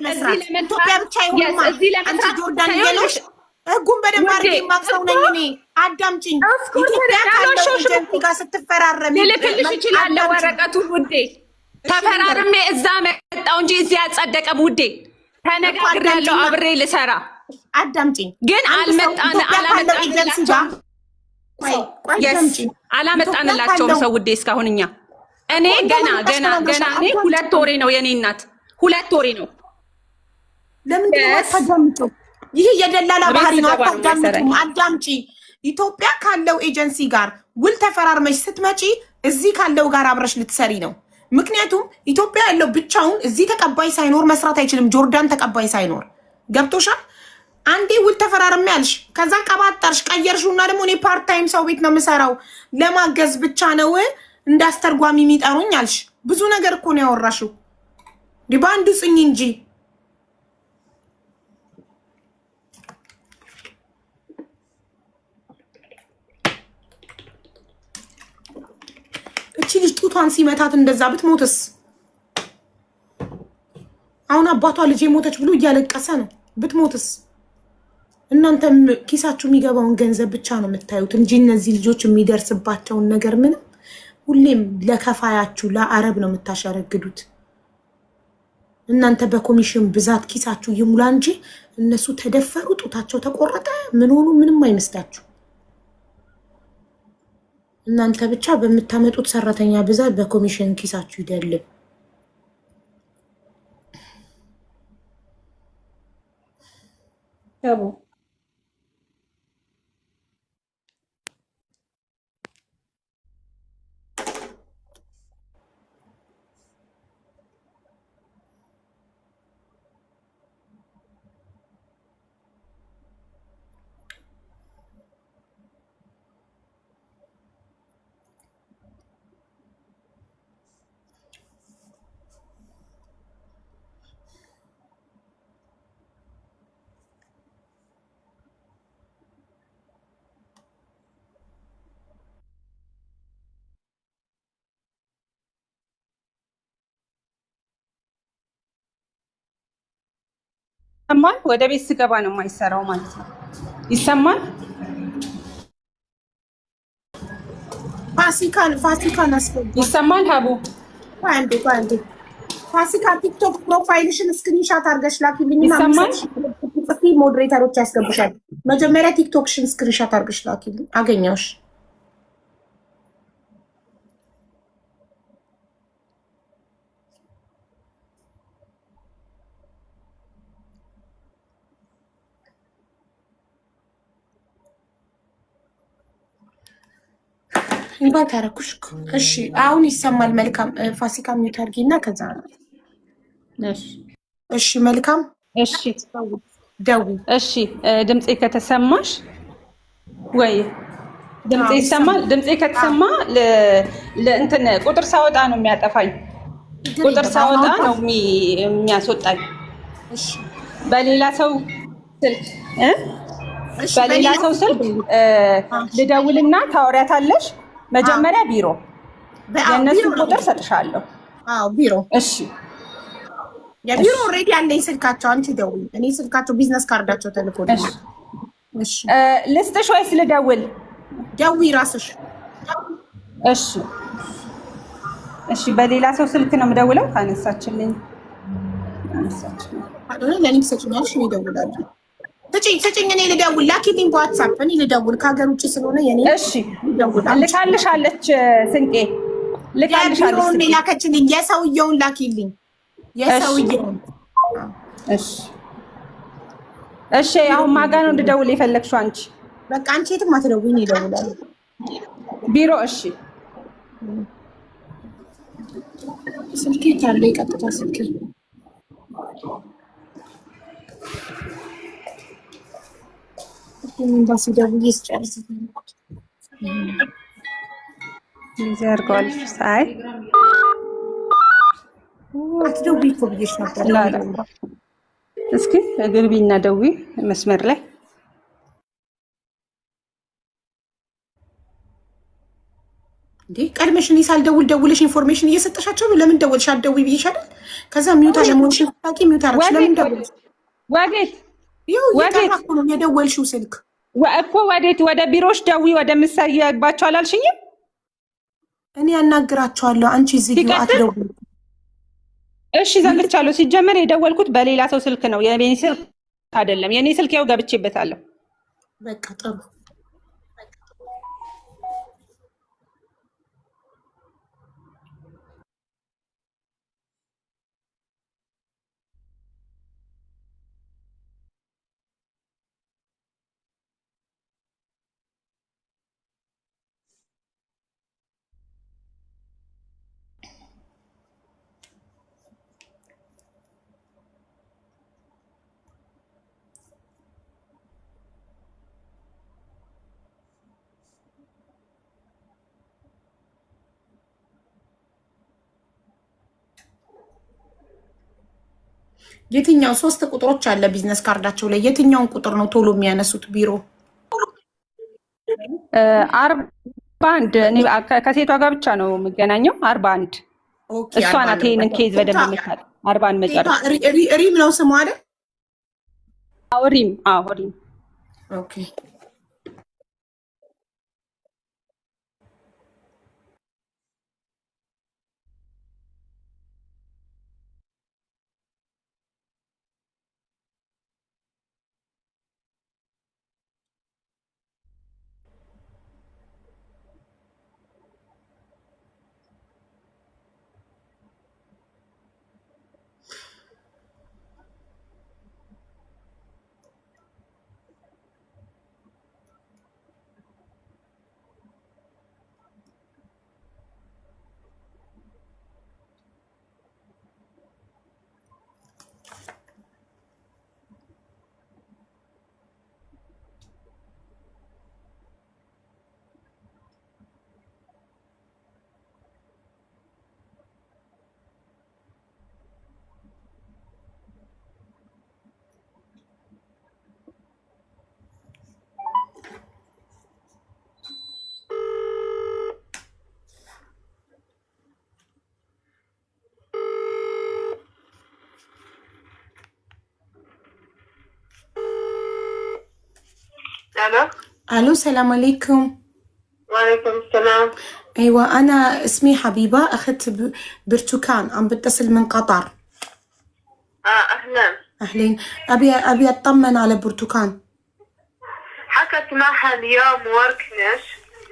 መስራት ኢትዮጵያ ብቻ ይሆንማ አንቺ ጆርዳን እየኖርሽ ህጉን በደንብ አድርጌ የማውቀው ነኝ እኔ። አዳምጪኝ። ኢትዮጵያ ካለው ኤጀንሲ ጋር ስትፈራረሚ ልልክልሽ እችላለሁ ወረቀቱን ውዴ። ተፈራርሜ እዛ መጣው እንጂ እዚህ አልጸደቀም ውዴ። ተነጋግሬያለሁ አብሬ ልሰራ። አዳምጪኝ። ግን አላመጣንላቸውም ሰው ውዴ እስካሁን እኛ እኔ ገና እኔ 2 ወሬ ነው የኔ እናት 2 ወሬ ነው። ለምን ታዳምጪው? ይሄ የደላላ ባህሪ ነው። አዳምጪ። ኢትዮጵያ ካለው ኤጀንሲ ጋር ውል ተፈራርመሽ ስትመጪ እዚህ ካለው ጋር አብረሽ ልትሰሪ ነው። ምክንያቱም ኢትዮጵያ ያለው ብቻውን እዚህ ተቀባይ ሳይኖር መስራት አይችልም። ጆርዳን ተቀባይ ሳይኖር ገብቶሻል። አንዴ ውል ተፈራርሜ ያልሽ ከዛ ቀባጠርሽ ቀየርሽውና ደግሞ እኔ ፓርት ታይም ሰው ቤት ነው የምሰራው ለማገዝ ብቻ ነው እንዳስተርጓሚ የሚጠሩኝ አልሽ። ብዙ ነገር እኮ ነው ያወራሽው። በአንዱ ጽኝ እንጂ እቺ ልጅ ጡቷን ሲመታት እንደዛ ብትሞትስ? አሁን አባቷ ልጅ ሞተች ብሎ እያለቀሰ ነው። ብትሞትስ? እናንተም ኪሳችሁ የሚገባውን ገንዘብ ብቻ ነው የምታዩት እንጂ እነዚህ ልጆች የሚደርስባቸውን ነገር ምንም ሁሌም ለከፋያችሁ ለአረብ ነው የምታሸረግዱት። እናንተ በኮሚሽን ብዛት ኪሳችሁ ይሙላ እንጂ እነሱ ተደፈሩ፣ ጡታቸው ተቆረጠ፣ ምን ሆኑ ምንም አይመስላችሁ። እናንተ ብቻ በምታመጡት ሰራተኛ ብዛት በኮሚሽን ኪሳችሁ ይደልብ። ያቡ ይሰማል። ወደ ቤት ስገባ ነው የማይሰራው ማለት ነው። ይሰማል። ፋሲካን አስገባ። ይሰማል። ሀቡ አንዴ ፋሲካ ቲክቶክ ፕሮፋይልሽን ስክሪንሻት አድርገሽ ላኪልኝ። ይሰማል። ሞዴሬተሮች ያስገቡሻል። መጀመሪያ ቲክቶክሽን ስክሪንሻት አድርገሽ ላኪልኝ። አገኘሁሽ። እንኳን ታረኩሽ። እሺ አሁን ይሰማል። መልካም ፋሲካ ሚዩት አድርጊና ከዛ እሺ መልካም እሺ ደው እሺ ድምጼ ከተሰማሽ ወይ ድምጼ ይሰማል። ድምጼ ከተሰማ ለእንትን ቁጥር ሳወጣ ነው የሚያጠፋኝ። ቁጥር ሳወጣ ነው የሚያስወጣኝ። እሺ በሌላ ሰው ስልክ ልደውልና ታወሪያታለሽ። መጀመሪያ ቢሮ የእነሱ ቁጥር ሰጥሻለሁ። አዎ ቢሮ። እሺ የቢሮ ኦልሬዲ ያለኝ ስልካቸው። አንቺ ደውይ። እኔ ስልካቸው ቢዝነስ ካርዳቸው ተልኮልኝ። እሺ ልስጥሽ ወይስ ልደውል? ደውይ ራስሽ። እሺ እሺ በሌላ ሰው ስልክ ነው የምደውለው። ካነሳችልኝ ለኔ ትሰጪኛለሽ። እኔ እደውላለሁ። ስጭኝ። እኔ ልደውል። ላኪልኝ በዋትሳፕ። እኔ ልደውል ከሀገር ውጭ ስለሆነ የኔ። እሺ ልካልሻለች። ስንቄ ልካልሻለች። ቢሮውን ላከችልኝ። የሰውየውን ላኪልኝ። የሰውየውን። እሺ አሁን ማጋ ነው እንድደውል የፈለግሽው አንቺ? በቃ አንቺ የትም አትደውይኝ፣ እደውላለሁ ቢሮ። እሺ ስልኬ ካለ የቀጥታ ስልኬ ኤምባሲ ደውዬ ስጨርስ ጊዜ አድርገዋል። ሳይ አትደውይ እኮ ብዬሽ ነበር። እስኪ ግቢና ደውይ መስመር ላይ እንዴ ቀድመሽ እኔ ሳልደውል ደውለሽ ኢንፎርሜሽን እየሰጠሻቸው ነው። ለምን ደውልሽ? አትደውይ ብዬሻለሁ። ከዛ ሚውት አለመሆንሽን ታውቂ ሚውት አደረግሽ። ለምን ደውልሽ? ወዴት እየጠራ እኮ ነው የደወልሽው ስልክ እኮ። ወዴት? ወደ ቢሮሽ ደውይ ወደምትሰይባቸው አላልሽኝም? እኔ ያናግራቸዋለሁ። አንቺ እዚህ ጋር አትደውይ። እሺ ዘግቻለሁ። ሲጀመር የደወልኩት በሌላ ሰው ስልክ ነው፣ የኔ ስልክ አይደለም። የኔ ስልክ ያው ገብቼበታለሁ። በቃ ጥሩ። የትኛው 3 ቁጥሮች አለ ቢዝነስ ካርዳቸው ላይ የትኛውን ቁጥር ነው ቶሎ የሚያነሱት? ቢሮ 41 እኔ ከሴቷ ጋር ብቻ ነው የምገናኘው። 41 እሷ ናት ይሄንን ኬዝ በደንብ የምታውቅ። 41 መጨረሻ ሪም ነው ስሟ አይደል? አዎ ሪም። አዎ ሪም። ኦኬ الو السلام عليكم. وعليكم السلام. ايوه انا اسمي حبيبه، اخت برتقان، عم بتصل من قطر. اهلا اهلين. ابي اطمن على برتقان. حكت معها اليوم وركنش.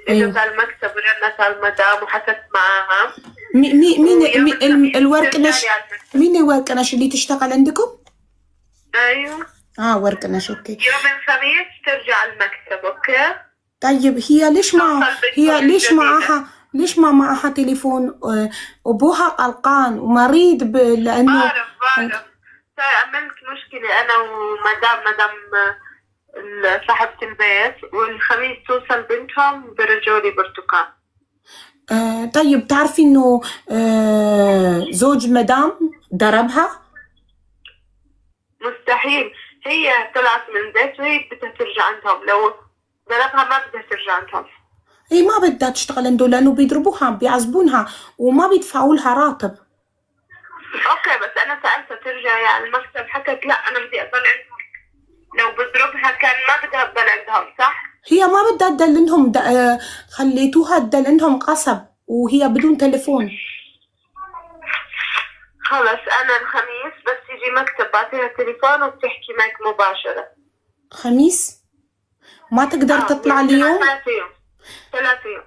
اجت على المكتب ورنت على المدام وحكت معاها. مين الوركنش؟ مين الوركنش اللي تشتغل عندكم؟ ايوه وركنش. اوكي. يوم الخميس ترجع المكتب. اوكي. طيب هي ليش ما معها تليفون؟ ابوها قلقان ومريض لانه بعرف عملت مشكلة انا ومدام صاحبة البيت، والخميس توصل بنتهم برجوا لي برتقال. طيب تعرفي انه زوج مدام ضربها؟ مستحيل، هي طلعت من البيت وهي بدها ترجع عندهم، لو ضربها ما بدها ترجع عندهم. هي ما بدها تشتغل عنده لانه بيضربوها بيعذبونها وما بيدفعوا لها راتب. اوكي بس انا سالتها ترجعي على المكتب، حكت لا انا بدي اضل عندهم. لو بضربها كان ما بدها تضل عندهم، صح؟ هي ما بدها تضل عندهم، خليتوها تضل عندهم قصب وهي بدون تليفون. خلص انا الخميس بس تيجي مكتب بعطيها التليفون وبتحكي معك مباشرة. خميس؟ ما تقدر تطلع اليوم؟ 3 يوم.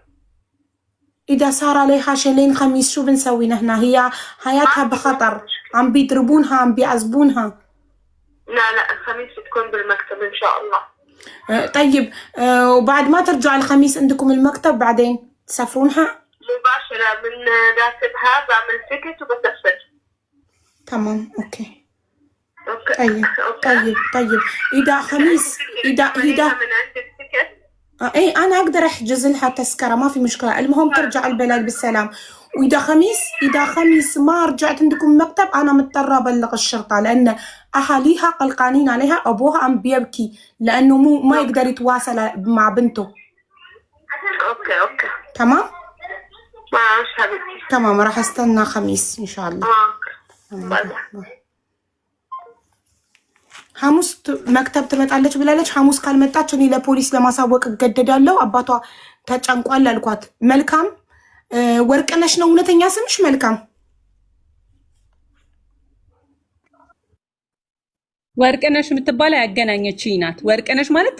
إذا صار عليها شيلين خميس شو بنسوي نحن؟ هي حياتها بخطر، عم بيضربونها عم بيعذبونها. لا الخميس بتكون بالمكتب إن شاء الله. طيب وبعد ما ترجع الخميس عندكم المكتب بعدين تسافرونها؟ مباشرة من راتبها بعمل تيكت وبسافر. تمام اوكي. طيب إذا خميس إذا من عندك تيكت؟ اي انا اقدر احجز لها تذكره ما في مشكله، المهم ترجع البلد بالسلام. واذا خميس ما رجعت عندكم المكتب انا مضطره ابلغ الشرطه لان اهاليها قلقانين عليها، ابوها عم بيبكي لانه ما يقدر يتواصل مع بنته. اوكي تمام. ماشي حبيبتي. تمام راح استنى خميس ان شاء الله. باي. ሐሙስ መክተብ ትመጣለች ብላለች። ሐሙስ ካልመጣች እኔ ለፖሊስ ለማሳወቅ እገደዳለሁ። አባቷ ተጨንቋል አልኳት። መልካም ወርቅነሽ ነው እውነተኛ ስምሽ? መልካም ወርቅነሽ የምትባለው ያገናኘችኝ ናት። ወርቅነሽ ማለት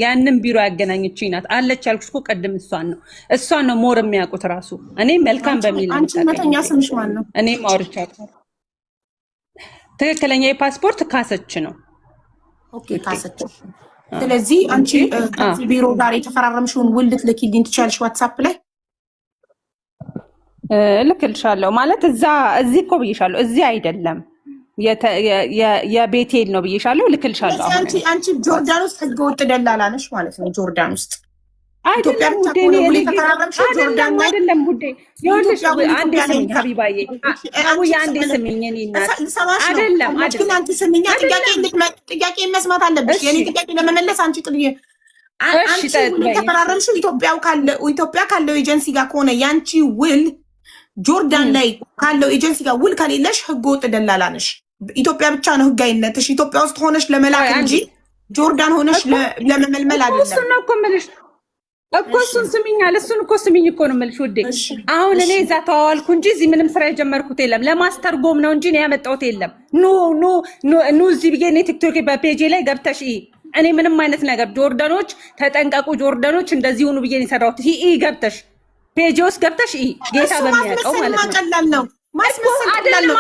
ያንን ቢሮ ያገናኘችኝ ናት አለች ያልኩሽ እኮ ቅድም። እሷን ነው ሞር የሚያውቁት ራሱ። እኔ መልካም በሚል ነው። አንቺ እውነተኛ ስምሽ ማን ነው? እኔ ማውርቻት ትክክለኛ የፓስፖርት ካሰች ነው። ኦኬ ካሰች። ስለዚህ አንቺ ቢሮ ጋር የተፈራረምሽውን ውል ልትልኪልኝ ትችያለሽ ዋትስአፕ ላይ? ልክልሻለሁ። ማለት እዚህ እኮ ብዬሻለሁ። እዚህ አይደለም የቤቴል ነው ብዬሻለሁ። ልክልሻለሁ። አንቺ ጆርዳን ውስጥ ህገወጥ ደላላ ነሽ ማለት ነው። ጆርዳን ውስጥ አይደለም ውዴ፣ አይደለም ውዴ። ይኸውልሽ አንዴ ስሚኝ ሀቢባዬ፣ አቡዬ አንዴ ስሚኝ። እኔ እናት አይደለም ግን አንቺ ስሚኝ፣ ጥያቄ መስማት አለብሽ። የኔ ጥያቄ ለመመለስ አንቺ የተፈራረምሽው ኢትዮጵያ ካለው ኤጀንሲ ጋር ከሆነ ያንቺ ውል ጆርዳን ላይ ካለው ኤጀንሲ ጋር ውል ከሌለሽ ህገወጥ ደላላ ነሽ። ኢትዮጵያ ብቻ ነው ህጋዊነትሽ። ኢትዮጵያ ውስጥ ሆነሽ ለመላክ እንጂ ጆርዳን ሆነሽ ለመመልመል አይደለም። እሱን ነው እኮ የምልሽ እኮ። እሱን ስሚኛል። እሱን እኮ ስሚኝ እኮ ነው የምልሽ ውዴ። አሁን እኔ እዛ ተዋዋልኩ እንጂ እዚህ ምንም ስራ የጀመርኩት የለም። ለማስተርጎም ነው እንጂ እኔ ያመጣሁት የለም። ኑ እዚህ ብዬ እኔ ቲክቶክ በፔጄ ላይ ገብተሽ እኔ ምንም አይነት ነገር ጆርዳኖች ተጠንቀቁ፣ ጆርዳኖች እንደዚህ ሆኑ ብዬ ነው የሰራሁት። ገብተሽ ፔጄ ውስጥ ገብተሽ ጌታ በሚያውቀው ማለት ነው። አይደለም ማስመሰል አይደለም።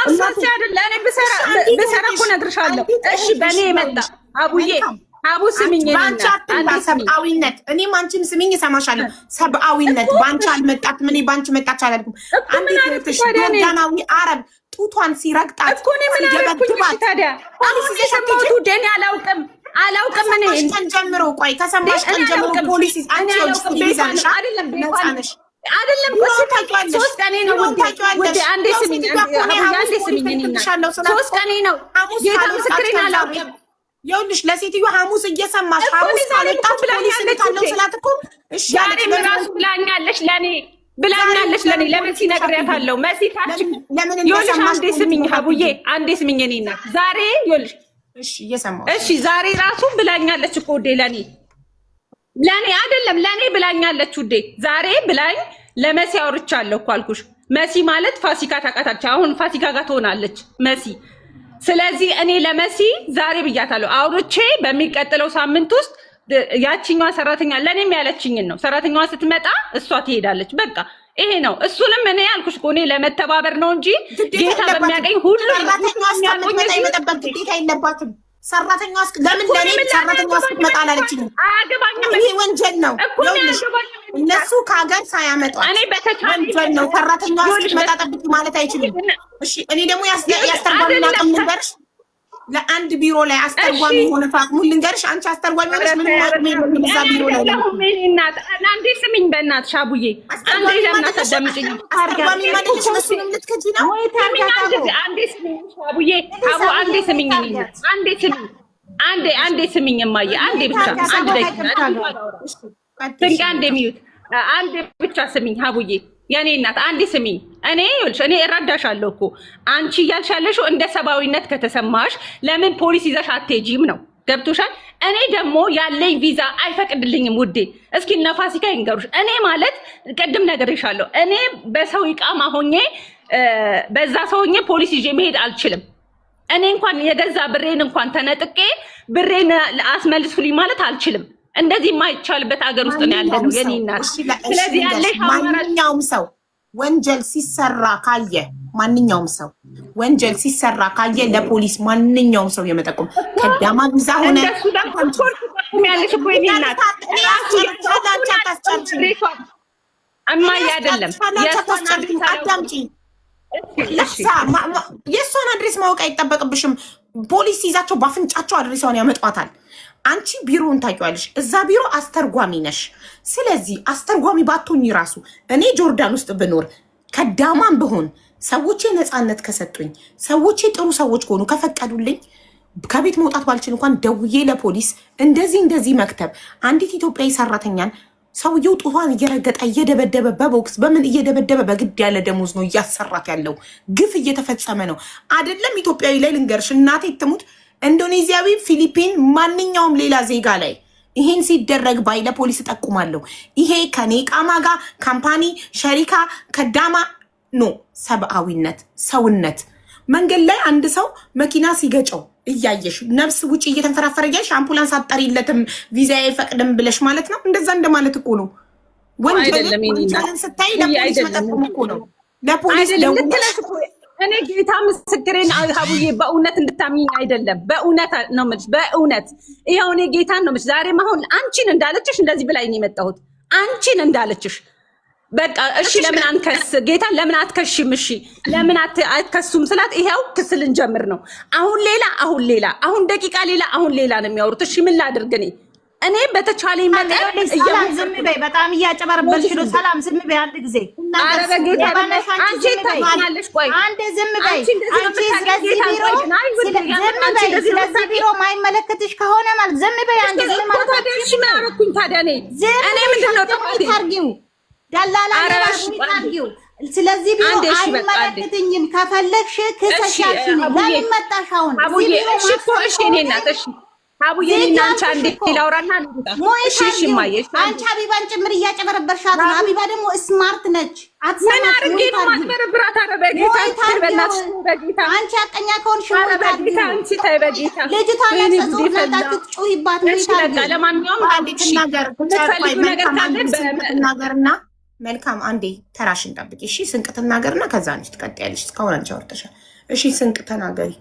እኔ ብሰራ እኮ እነግርሻለሁ። እሺ በእኔ የመጣ አቡዬ አቡ ስሚኝ፣ ሰብአዊነት እኔም አንቺም ስሚኝ፣ እሰማሻለሁ። ሰብአዊነት በአንቺ አልመጣትም፣ እኔ በአንቺ መጣች አላልኩም። አንዲት ጆርዳናዊ አረብ ጡቷን ሲረግጣት እኮ እኔ ምን አደረኩኝ ታዲያ? ሰማሁት ውዴ። እኔ አላውቅም። እኔ ቀን ጀምሮ ቆይ ከሰማሽ ቀን ጀምሮ ፖሊስ አንቺ ይዛልሻ አይደለም ሶስት ቀኔ ነው ውዴ። አንዴ ስሚኝ፣ ሶስት ቀኔ ነው። ጌታ ምስክሬን አላውቅም። ይኸውልሽ ለሴትዮ ሐሙስ እየሰማሽ ሐሙስ ካልወጣች ፖሊስ ልካለው ስላት እኮ እሺ ዛሬ ራሱ ብላኛለች ለኔ ለመሲ ነግሬያታለሁ። መሲ ታች ይኸውልሽ አንዴ ስሚኝ ሀቡዬ፣ አንዴ ስሚኝ። እኔ እናት ዛሬ ይኸውልሽ እሺ እየሰማሁ እሺ ዛሬ ራሱ ብላኛለች እኮ ውዴ። ለኔ አይደለም ለኔ ብላኛለች ውዴ። ዛሬ ብላኝ ለመሲ አውርቻለሁ እኮ አልኩሽ። መሲ ማለት ፋሲካ ታውቃታለች። አሁን ፋሲካ ጋር ትሆናለች መሲ። ስለዚህ እኔ ለመሲ ዛሬ ብያታለሁ አውርቼ በሚቀጥለው ሳምንት ውስጥ ያቺኛዋ ሰራተኛ ለኔም ያለችኝን ነው። ሰራተኛዋ ስትመጣ እሷ ትሄዳለች። በቃ ይሄ ነው። እሱንም እኔ ያልኩሽ እኮ እኔ ለመተባበር ነው እንጂ ጌታ በሚያገኝ ሁሉ መጠበቅ ግዴታ የለባትም። ሰራተኛዋ ለምን ለኔ ሰራተኛዋ ስትመጣ አላለችኝም? አያገባኝም። ይሄ ወንጀል ነው። እነሱ ከሀገር ሳያመጧት ወንጀል ነው። ሰራተኛዋ ስትመጣ ጠብቂ ማለት አይችልም። እሺ እኔ ደግሞ ያስተርጓሚ አቅም ልንገርሽ፣ ለአንድ ቢሮ ላይ አስተርጓሚ ሆነ ፋቅሙ ልንገርሽ። አንቺ አስተርጓሚ ሆነሽ ምንም አቅም የለም እዛ ቢሮ ላይ እናት አንዴ ስሚኝ በእናትሽ አቡዬ፣ አንዴ ለምን አታዳምጪኝ? አስተርጓሚ ማለትሽ መስሉም ልትከጂ ነው ወይ? አንዴ ስሚኝ አቡዬ፣ አቡ አንዴ ስሚኝ፣ አንዴ ስሚኝ እማዬ፣ አንዴ ብቻ አንድ ደቂቃ ትንቃ እንደሚዩት አንዴ ብቻ ስሚኝ አቡዬ፣ የኔ እናት አንዴ ስሚኝ። እኔ እረዳሻለሁ እኮ አንቺ እያልሻለሽው እንደ ሰብአዊነት ከተሰማሽ ለምን ፖሊስ ይዘሽ አትሄጂም ነው። ገብቶሻል? እኔ ደግሞ ያለኝ ቪዛ አይፈቅድልኝም ውዴ። እስኪ እነ ፋሲካ ይንገሩሽ። እኔ ማለት ቅድም ነግሬሻለሁ። እኔ በሰው ይቃማ ሆኜ በዛ ሰው ሆኜ ፖሊስ ይዤ መሄድ አልችልም። እኔ እንኳን የገዛ ብሬን እንኳን ተነጥቄ ብሬን አስመልሱልኝ ማለት አልችልም። እንደዚህ የማይቻልበት ሀገር ውስጥ ነው ያለ ነው የኔ እናት። ስለዚህ ያለሽ ማንኛውም ሰው ወንጀል ሲሰራ ካየ ለፖሊስ ማንኛውም ሰው የመጠቆም ከዳማ ቪዛ ሆነ ያለሽ እኮ የኔ እናት እማዬ አይደለም የእሷን አድሬስ ማወቅ አይጠበቅብሽም። ፖሊስ ይዛቸው በአፍንጫቸው አድሬሷን ያመጧታል። አንቺ ቢሮውን ታውቂዋለሽ። እዛ ቢሮ አስተርጓሚ ነሽ። ስለዚህ አስተርጓሚ ባትሆኚ ራሱ እኔ ጆርዳን ውስጥ ብኖር ከዳማን ብሆን ሰዎቼ ነፃነት ከሰጡኝ፣ ሰዎቼ ጥሩ ሰዎች ከሆኑ ከፈቀዱልኝ፣ ከቤት መውጣት ባልችል እንኳን ደውዬ ለፖሊስ እንደዚህ መክተብ አንዲት ኢትዮጵያዊ ሰራተኛን ሰውየው ጡቷን እየረገጠ እየደበደበ በቦክስ በምን እየደበደበ በግድ ያለ ደሞዝ ነው እያሰራት ያለው። ግፍ እየተፈጸመ ነው አይደለም? ኢትዮጵያዊ ላይ ልንገርሽ እናቴ ትሙት፣ ኢንዶኔዚያዊ፣ ፊሊፒን፣ ማንኛውም ሌላ ዜጋ ላይ ይሄን ሲደረግ ባይ ለፖሊስ እጠቁማለሁ። ይሄ ከኔ ቃማ ጋር ካምፓኒ ሸሪካ ከዳማ ኖ ሰብአዊነት፣ ሰውነት። መንገድ ላይ አንድ ሰው መኪና ሲገጨው እያየሽ ነፍስ ውጪ እየተንፈራፈረ እያየሽ አምቡላንስ አጠሪለትም ቪዛ አይፈቅድም ብለሽ ማለት ነው። እንደዛ እንደማለት እኮ ነው። ወንጀልን ስታይ ለፖሊስ መጠቆም እኮ ነው። ለፖሊስ እኔ ጌታ ምስክሬን ሀቡዬ በእውነት እንድታምኝ አይደለም፣ በእውነት ነው የምልሽ፣ በእውነት ይኸው እኔ ጌታን ነው የምልሽ። ዛሬም አሁን አንቺን እንዳለችሽ እንደዚህ ብላኝ ነው የመጣሁት። አንቺን እንዳለችሽ በቃ እሺ፣ ለምን አንከስ ጌታን ለምን አትከሽም? እሺ ለምን አትከሱም ስላት ይሄው ክስ ልንጀምር ነው። አሁን ሌላ አሁን ደቂቃ ሌላ አሁን ሌላ ነው የሚያወሩት። እሺ ምን ላድርግ እኔ በተቻለኝ መጠን ሰላም ዝም በይ። በጣም እያጨበረበልሽ ነው። ሰላም ዝም በይ። አንድ ጊዜ ኧረ በጌታ አንቺ ተማለሽ። ቆይ አንድ ዝም በይ። አንቺ ስለዚህ ቢሮ ማይመለከትሽ ከሆነ ማለት ዝም በይ። አንድ ዝም ማለት እሺ ምን አደረኩኝ ታዲያ? እኔ ምንድነው ታርጊው ደላላ ታርጊው። ስለዚህ ቢሮ አይመለከትኝም። ከፈለግሽ ክሰሻሽ ለምን መጣሽ አሁን? እሺ እኔ እናት እሺ አቡዬ እናንቺ አንዴ ላውራና እሺ ማየሽ አንቺ ሀቢባን ጭምር እያጨበረበርሻት ነው። ሀቢባ ደግሞ ስማርት ነች። ምን አድርጌ ነው ማትበረብራት? ኧረ በጌታ በእናትሽ በጌታ አንቺ አቀኛ ከሆንሽ ወይ በጌታ አንቺ ተይ በጌታ ልጅቷን ለጸጸት ጩሂባት ነው ይታል። ለማንኛውም አንዴ ትናገርና መልካም አንዴ ተራሽን ጠብቂ እሺ። ስንቅ ትናገርና ከዛ አንቺ ትቀጥያለሽ። እስካሁን አንቺ አውርተሻል። እሺ ስንቅ ተናገሪ።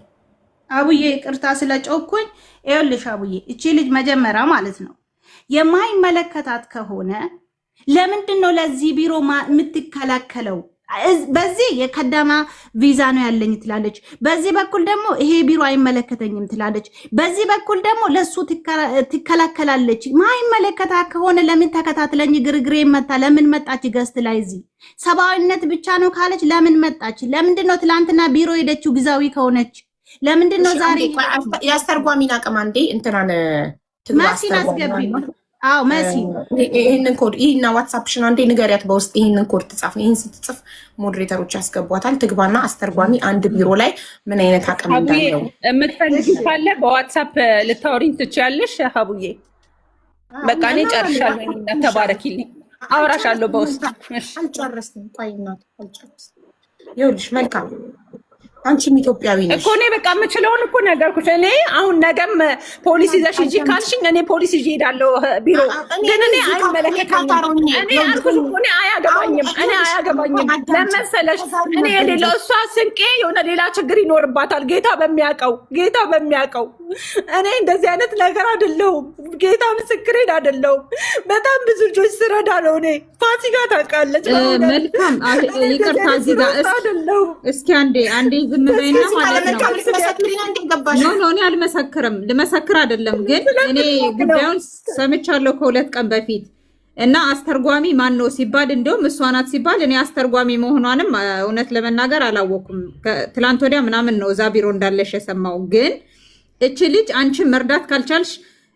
አቡዬ ይቅርታ ስለጮኩኝ። ይኸውልሽ አቡዬ እቺ ልጅ መጀመሪያ ማለት ነው የማይመለከታት ከሆነ ለምንድን ነው ለዚህ ቢሮ የምትከላከለው? በዚህ የከዳማ ቪዛ ነው ያለኝ ትላለች፣ በዚህ በኩል ደግሞ ይሄ ቢሮ አይመለከተኝም ትላለች፣ በዚህ በኩል ደግሞ ለሱ ትከላከላለች። ማይመለከታት ከሆነ ለምን ተከታትለኝ ግርግሬ መጣ? ለምን መጣች? ገስት ላይ እዚህ ሰብአዊነት ብቻ ነው ካለች ለምን መጣች? ለምንድን ነው ትላንትና ቢሮ ሄደችው? ግዛዊ ከሆነች ለምንድን ነው ዛሬ ያስተርጓሚን አቅም አንዴ እንትናን መሲን አስገቢ። አዎ መሲ ይሄንን ኮድ ይሄና ዋትስአፕሽን አንዴ ንገሪያት በውስጥ ይሄንን ኮድ ትጻፍ። ይሄን ስትጽፍ ሞዴሬተሮች ያስገቧታል። ትግባና አስተርጓሚ አንድ ቢሮ ላይ ምን አይነት አቅም እንዳለው የምትፈልጊ ካለ በዋትስአፕ ልታወሪኝ ትችያለሽ። ሀቡዬ በቃ እኔ ጨርሻለሁ። ተባረኪልኝ። አውራሻለሁ በውስጥ። እሺ አልጨረስንም። ቆይ እናት አልጨረስንም። ይኸውልሽ መልካም አንቺም ኢትዮጵያዊ ነሽ እኮ። እኔ በቃ የምችለውን እኮ ነገርኩሽ። እኔ አሁን ነገም ፖሊስ ይዘሽ ሂጂ ካልሽኝ እኔ ፖሊስ ይዤ እሄዳለሁ። ቢሮ ግን እኔ አይመለከተኝም። እኔ አልኩሽ እኮ እኔ አያገባኝም። ለመሰለሽ እኔ የሌለው እሷ ስንቄ የሆነ ሌላ ችግር ይኖርባታል። ጌታ በሚያውቀው እኔ እንደዚህ አይነት ነገር አይደለሁም። ጌታ ምስክሬን አይደለሁም። በጣም ብዙ ልጆች ስረዳ ነው። እኔ ፋሲካ ታውቃለች። መልካም ይቅርታ እዚህ ጋር እስኪ አንዴ ዝም በይና ማለት ነው። ኖ እኔ አልመሰክርም። ልመሰክር አይደለም ግን እኔ ጉዳዩን ሰምቻለሁ ከሁለት ቀን በፊት እና አስተርጓሚ ማን ነው ሲባል እንደውም እሷ ናት ሲባል እኔ አስተርጓሚ መሆኗንም እውነት ለመናገር አላወኩም። ትላንት ወዲያ ምናምን ነው እዛ ቢሮ እንዳለሽ የሰማው። ግን እቺ ልጅ አንቺን መርዳት ካልቻልሽ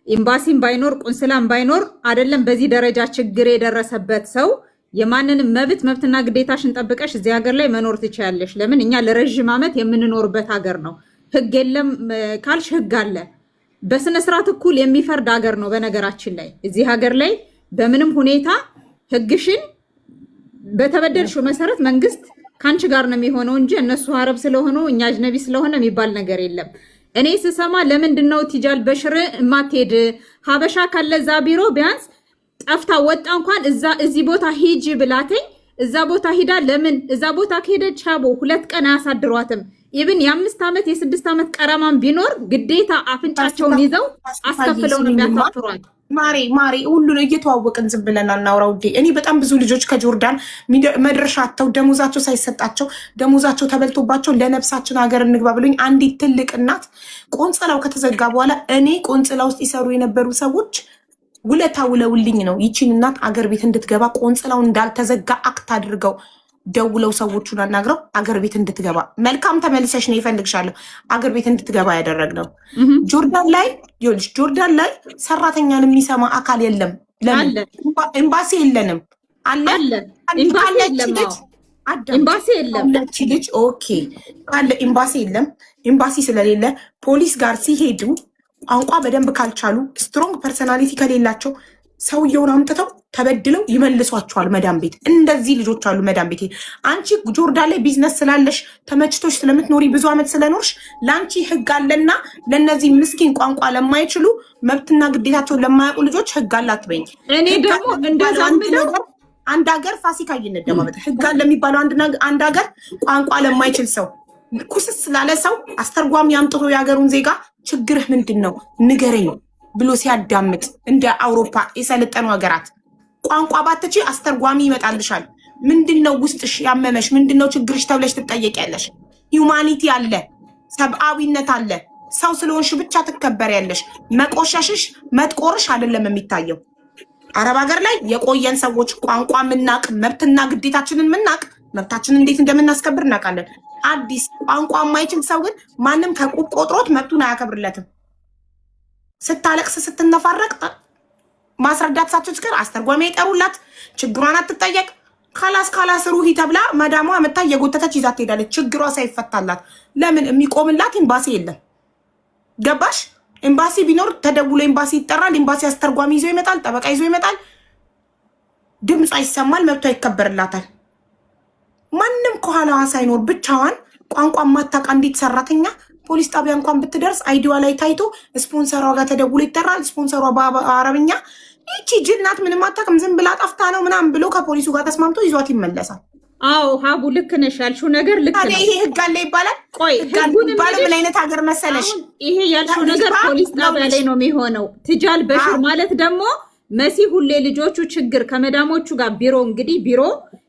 ኤምባሲም ባይኖር ቁንስላም ባይኖር አይደለም በዚህ ደረጃ ችግር የደረሰበት ሰው የማንንም መብትና ግዴታሽን ጠብቀሽ እዚህ ሀገር ላይ መኖር ትችያለሽ። ለምን እኛ ለረጅም ዓመት የምንኖርበት ሀገር ነው። ህግ የለም ካልሽ ህግ አለ። በስነ ስርዓት እኩል የሚፈርድ ሀገር ነው። በነገራችን ላይ እዚህ ሀገር ላይ በምንም ሁኔታ ህግሽን በተበደልሽው መሰረት መንግስት ካንቺ ጋር ነው የሚሆነው እንጂ እነሱ አረብ ስለሆኑ እኛ አጅነቢ ስለሆነ የሚባል ነገር የለም። እኔ ስሰማ ለምንድነው ቲጃል በሽር ማትሄድ? ሀበሻ ካለዛ ቢሮ ቢያንስ ጠፍታ ወጣ እንኳን እዚህ ቦታ ሂጂ ብላተኝ እዛ ቦታ ሂዳ ለምን እዛ ቦታ ከሄደች ሀቦ 2 ቀን አያሳድሯትም። ኢብን የ5 ዓመት የ6 ዓመት ቀረማም ቢኖር ግዴታ አፍንጫቸውን ይዘው አስከፍለው ነው የሚያሳፍሯት። ማሪ ሁሉን እየተዋወቅን ዝም ብለን አናውራው። እኔ በጣም ብዙ ልጆች ከጆርዳን መድረሻ አጥተው ደሞዛቸው ሳይሰጣቸው ደሞዛቸው ተበልቶባቸው ለነፍሳችን ሀገር እንግባ ብሎኝ አንዲት ትልቅ እናት ቆንጽላው ከተዘጋ በኋላ እኔ ቆንጽላ ውስጥ ይሰሩ የነበሩ ሰዎች ውለታ ውለውልኝ ነው ይቺን እናት አገር ቤት እንድትገባ ቆንጽላው እንዳልተዘጋ አክት አድርገው ደውለው ሰዎቹን አናግረው አገር ቤት እንድትገባ መልካም ተመልሰሽ ነው ይፈልግሻለሁ አገር ቤት እንድትገባ ያደረግነው። ጆርዳን ላይ ሰራተኛን የሚሰማ አካል የለም። ለምን ኤምባሲ የለንም? ኤምባሲ የለም። ልጅ ኦኬ ካለ ኤምባሲ የለም። ኤምባሲ ስለሌለ ፖሊስ ጋር ሲሄዱ ቋንቋ በደንብ ካልቻሉ ስትሮንግ ፐርሰናሊቲ ከሌላቸው ሰውየውን አምጥተው ተበድለው ይመልሷቸዋል መዳም ቤት። እንደዚህ ልጆች አሉ መዳም ቤት። አንቺ ጆርዳን ላይ ቢዝነስ ስላለሽ ተመችቶሽ ስለምትኖሪ ብዙ ዓመት ስለኖርሽ ለአንቺ ህግ አለና ለእነዚህ ምስኪን ቋንቋ ለማይችሉ መብትና ግዴታቸውን ለማያውቁ ልጆች ህግ አላት በይኝ። እኔ ደግሞ እንደዛ ምለው አንድ ሀገር ፋሲካ ይነደማመጥ ህግ አለ የሚባለው አንድ ሀገር ቋንቋ ለማይችል ሰው ኩስስ ስላለ ሰው አስተርጓሚ አምጥቶ የሀገሩን ዜጋ ችግርህ ምንድን ነው ንገረኝ ብሎ ሲያዳምጥ እንደ አውሮፓ የሰለጠኑ ሀገራት ቋንቋ ባትቺ አስተርጓሚ ይመጣልሻል። ምንድነው ውስጥሽ ያመመሽ ምንድነው ችግርሽ ተብለሽ ትጠየቂያለሽ። ሂዩማኒቲ አለ፣ ሰብአዊነት አለ። ሰው ስለሆንሽ ብቻ ትከበሪያለሽ። መቆሸሽሽ መጥቆርሽ አይደለም የሚታየው። አረብ ሀገር ላይ የቆየን ሰዎች ቋንቋ ምናቅ መብትና ግዴታችንን ምናቅ መብታችንን እንዴት እንደምናስከብር እናውቃለን። አዲስ ቋንቋ የማይችል ሰው ግን ማንም ከቁብ ቆጥሮት መብቱን አያከብርለትም። ስታለቅስ ስትነፋረቅ ማስረዳት ሳትችል አስተርጓሚ የጠሩላት ችግሯን አትጠየቅ። ካላስ ሩሂ ተብላ መዳሟ መታ የጎተተች ይዛት ትሄዳለች። ችግሯ ሳይፈታላት ለምን የሚቆምላት ኤምባሲ የለም። ገባሽ? ኤምባሲ ቢኖር ተደውሎ ኤምባሲ ይጠራል። ኤምባሲ አስተርጓሚ ይዞ ይመጣል፣ ጠበቃ ይዞ ይመጣል። ድምጿ ይሰማል፣ መብቷ ይከበርላታል። ማንም ከኋላዋ ሳይኖር ብቻዋን ቋንቋ ማታውቅ አንዲት ሰራተኛ ፖሊስ ጣቢያ እንኳን ብትደርስ አይዲዋ ላይ ታይቶ ስፖንሰሯ ጋር ተደውሎ ይጠራል። ስፖንሰሯ በአረብኛ ይቺ ጅናት ምንም አታውቅም ዝም ብላ ጠፍታ ነው ምናምን ብሎ ከፖሊሱ ጋር ተስማምቶ ይዟት ይመለሳል። አዎ ሀቡ ልክ ነሽ፣ ያልሽው ነገር ልክ ነው። ይሄ ህግ አለ ይባላል። ቆይ ባለ ምን አይነት ሀገር መሰለሽ? ይሄ ያልሽው ነገር ፖሊስ ጣቢያ ላይ ነው የሚሆነው። ትጃል በሽር ማለት ደግሞ መሲ ሁሌ ልጆቹ ችግር ከመዳሞቹ ጋር ቢሮ እንግዲህ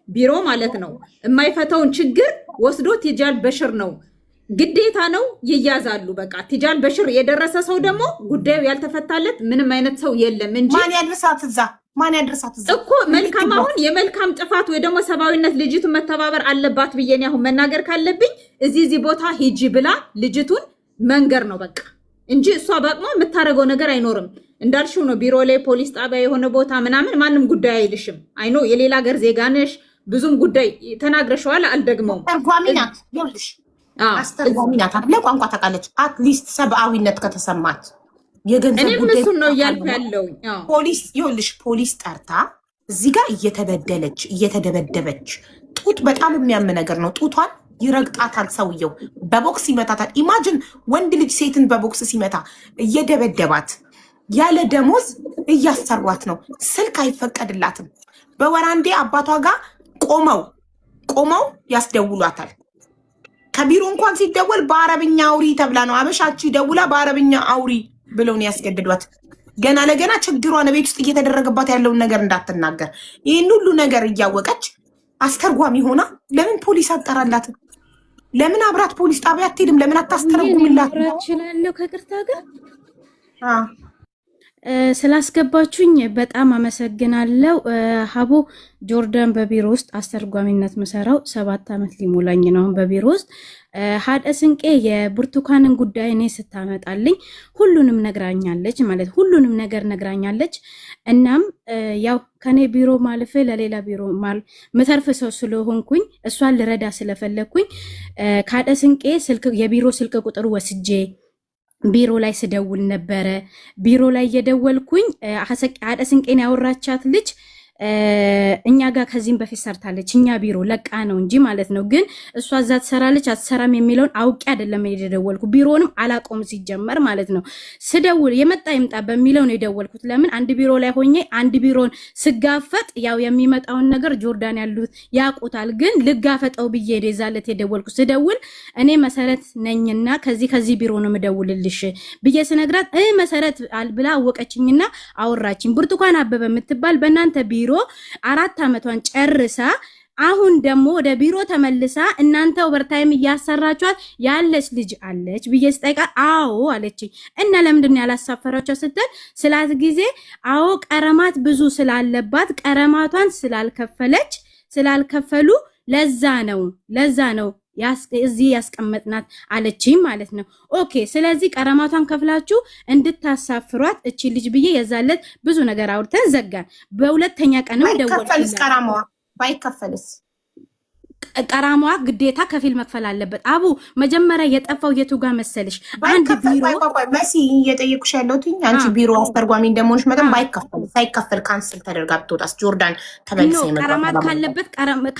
ቢሮ ማለት ነው የማይፈታውን ችግር ወስዶ ትጃል በሽር ነው ግዴታ ነው ይያዛሉ። በቃ ትጃል በሽር የደረሰ ሰው ደግሞ ጉዳዩ ያልተፈታለት ምንም አይነት ሰው የለም እንጂ ማን ያድርሳት እዛ እኮ መልካም። አሁን የመልካም ጥፋት ወይ ደግሞ ሰብአዊነት ልጅቱን መተባበር አለባት ብዬ ነው አሁን መናገር ካለብኝ እዚህ ቦታ ሂጂ ብላ ልጅቱን መንገር ነው በቃ እንጂ እሷ በአቅሟ የምታደርገው ነገር አይኖርም። እንዳልሽው ነው ቢሮ ላይ ፖሊስ ጣቢያ የሆነ ቦታ ምናምን ማንም ጉዳይ አይልሽም። አይኖ የሌላ ሀገር ዜጋ ነሽ ብዙም ጉዳይ ተናግረሽዋል። አልደግመውም። አስተርጓሚ ናት ይኸውልሽ፣ አስተርጓሚ ናት አይደል? ቋንቋ ታውቃለች። አትሊስት ሰብአዊነት ከተሰማት የገንዘብ ጉዳይ እሱን ነው እያልኩ ያለው። ፖሊስ ይኸውልሽ፣ ፖሊስ ጠርታ እዚህ ጋር እየተደበደበች ጡት በጣም የሚያም ነገር ነው። ጡቷን ይረግጣታል ሰውየው፣ በቦክስ ይመታታል። ኢማጅን ወንድ ልጅ ሴትን በቦክስ ሲመታ እየደበደባት ያለ ደሞዝ እያሰሯት ነው። ስልክ አይፈቀድላትም። በወራንዴ አባቷ ጋር ቆመው ያስደውሏታል። ከቢሮ እንኳን ሲደወል በአረብኛ አውሪ ተብላ ነው። አበሻቺ ደውላ በአረብኛ አውሪ ብለውን ያስገድዷት። ገና ለገና ችግሯን ቤት ውስጥ እየተደረገባት ያለውን ነገር እንዳትናገር። ይህን ሁሉ ነገር እያወቀች አስተርጓሚ ሆና ለምን ፖሊስ አጠራላትም? ለምን አብራት ፖሊስ ጣቢያ አትሄድም? ለምን አታስተረጉምላት? እችላለሁ ከቅርታ ጋር ስላስገባችሁኝ በጣም አመሰግናለሁ። ሀቦ ጆርዳን በቢሮ ውስጥ አስተርጓሚነት መሰራው 7 ዓመት ሊሞላኝ ነው። በቢሮ ውስጥ ሀደ ስንቄ የብርቱካንን ጉዳይ እኔ ስታመጣልኝ ሁሉንም ነግራኛለች፣ ማለት ሁሉንም ነገር ነግራኛለች። እናም ያው ከኔ ቢሮ ማለፈ ለሌላ ቢሮ ምተርፍ ሰው ስለሆንኩኝ እሷን ልረዳ ስለፈለግኩኝ ከሀደ ስንቄ የቢሮ ስልክ ቁጥር ወስጄ ቢሮ ላይ ስደውል ነበረ። ቢሮ ላይ እየደወልኩኝ አደ ስንቄን ያወራቻት ልጅ እኛ ጋር ከዚህም በፊት ሰርታለች። እኛ ቢሮ ለቃ ነው እንጂ ማለት ነው። ግን እሷ እዛ ትሰራለች አትሰራም የሚለውን አውቄ አይደለም የደወልኩ። ቢሮንም አላቆም ሲጀመር ማለት ነው። ስደውል የመጣ ይምጣ በሚለው ነው የደወልኩት። ለምን አንድ ቢሮ ላይ ሆኜ አንድ ቢሮን ስጋፈጥ ያው የሚመጣውን ነገር ጆርዳን ያሉት ያውቁታል። ግን ልጋፈጠው ብዬ የዛለት የደወልኩ። ስደውል እኔ መሰረት ነኝና ከዚህ ቢሮ ነው የምደውልልሽ ብዬ ስነግራት መሰረት ብላ አወቀችኝና አወራችኝ። ብርቱካን አበበ የምትባል በእናንተ ቢሮ 4 ዓመቷን ጨርሳ አሁን ደግሞ ወደ ቢሮ ተመልሳ እናንተ ኦቨርታይም እያሰራቿት ያለች ልጅ አለች ብዬ ስጠይቃ አዎ አለችኝ። እና ለምንድን ነው ያላሳፈራቸው ስትል ስላት ጊዜ ቀረማት ብዙ ስላለባት ቀረማቷን ስላልከፈሉ ለዛ ነው እዚህ ያስቀመጥናት አለችኝ ማለት ነው። ኦኬ ስለዚህ ቀረማቷን ከፍላችሁ እንድታሳፍሯት እቺ ልጅ ብዬ የዛለት ብዙ ነገር አውርተን ዘጋን። በሁለተኛ ቀንም ደወልኩ። ቀራማዋ ባይከፈልስ ቀራማዋ ግዴታ ከፊል መክፈል አለበት። አቡ መጀመሪያ የጠፋው የቱ ጋር መሰልሽ? አንድ ቢሮ መሲ እየጠየኩሽ ያለሁት አንቺ ቢሮ አስተርጓሚ እንደሆንሽ መጠን ሳይከፈል ካንስል ተደርጋ ብትወጣስ ጆርዳን ተመልሰ ይመጣል። ቀራማት ካለበት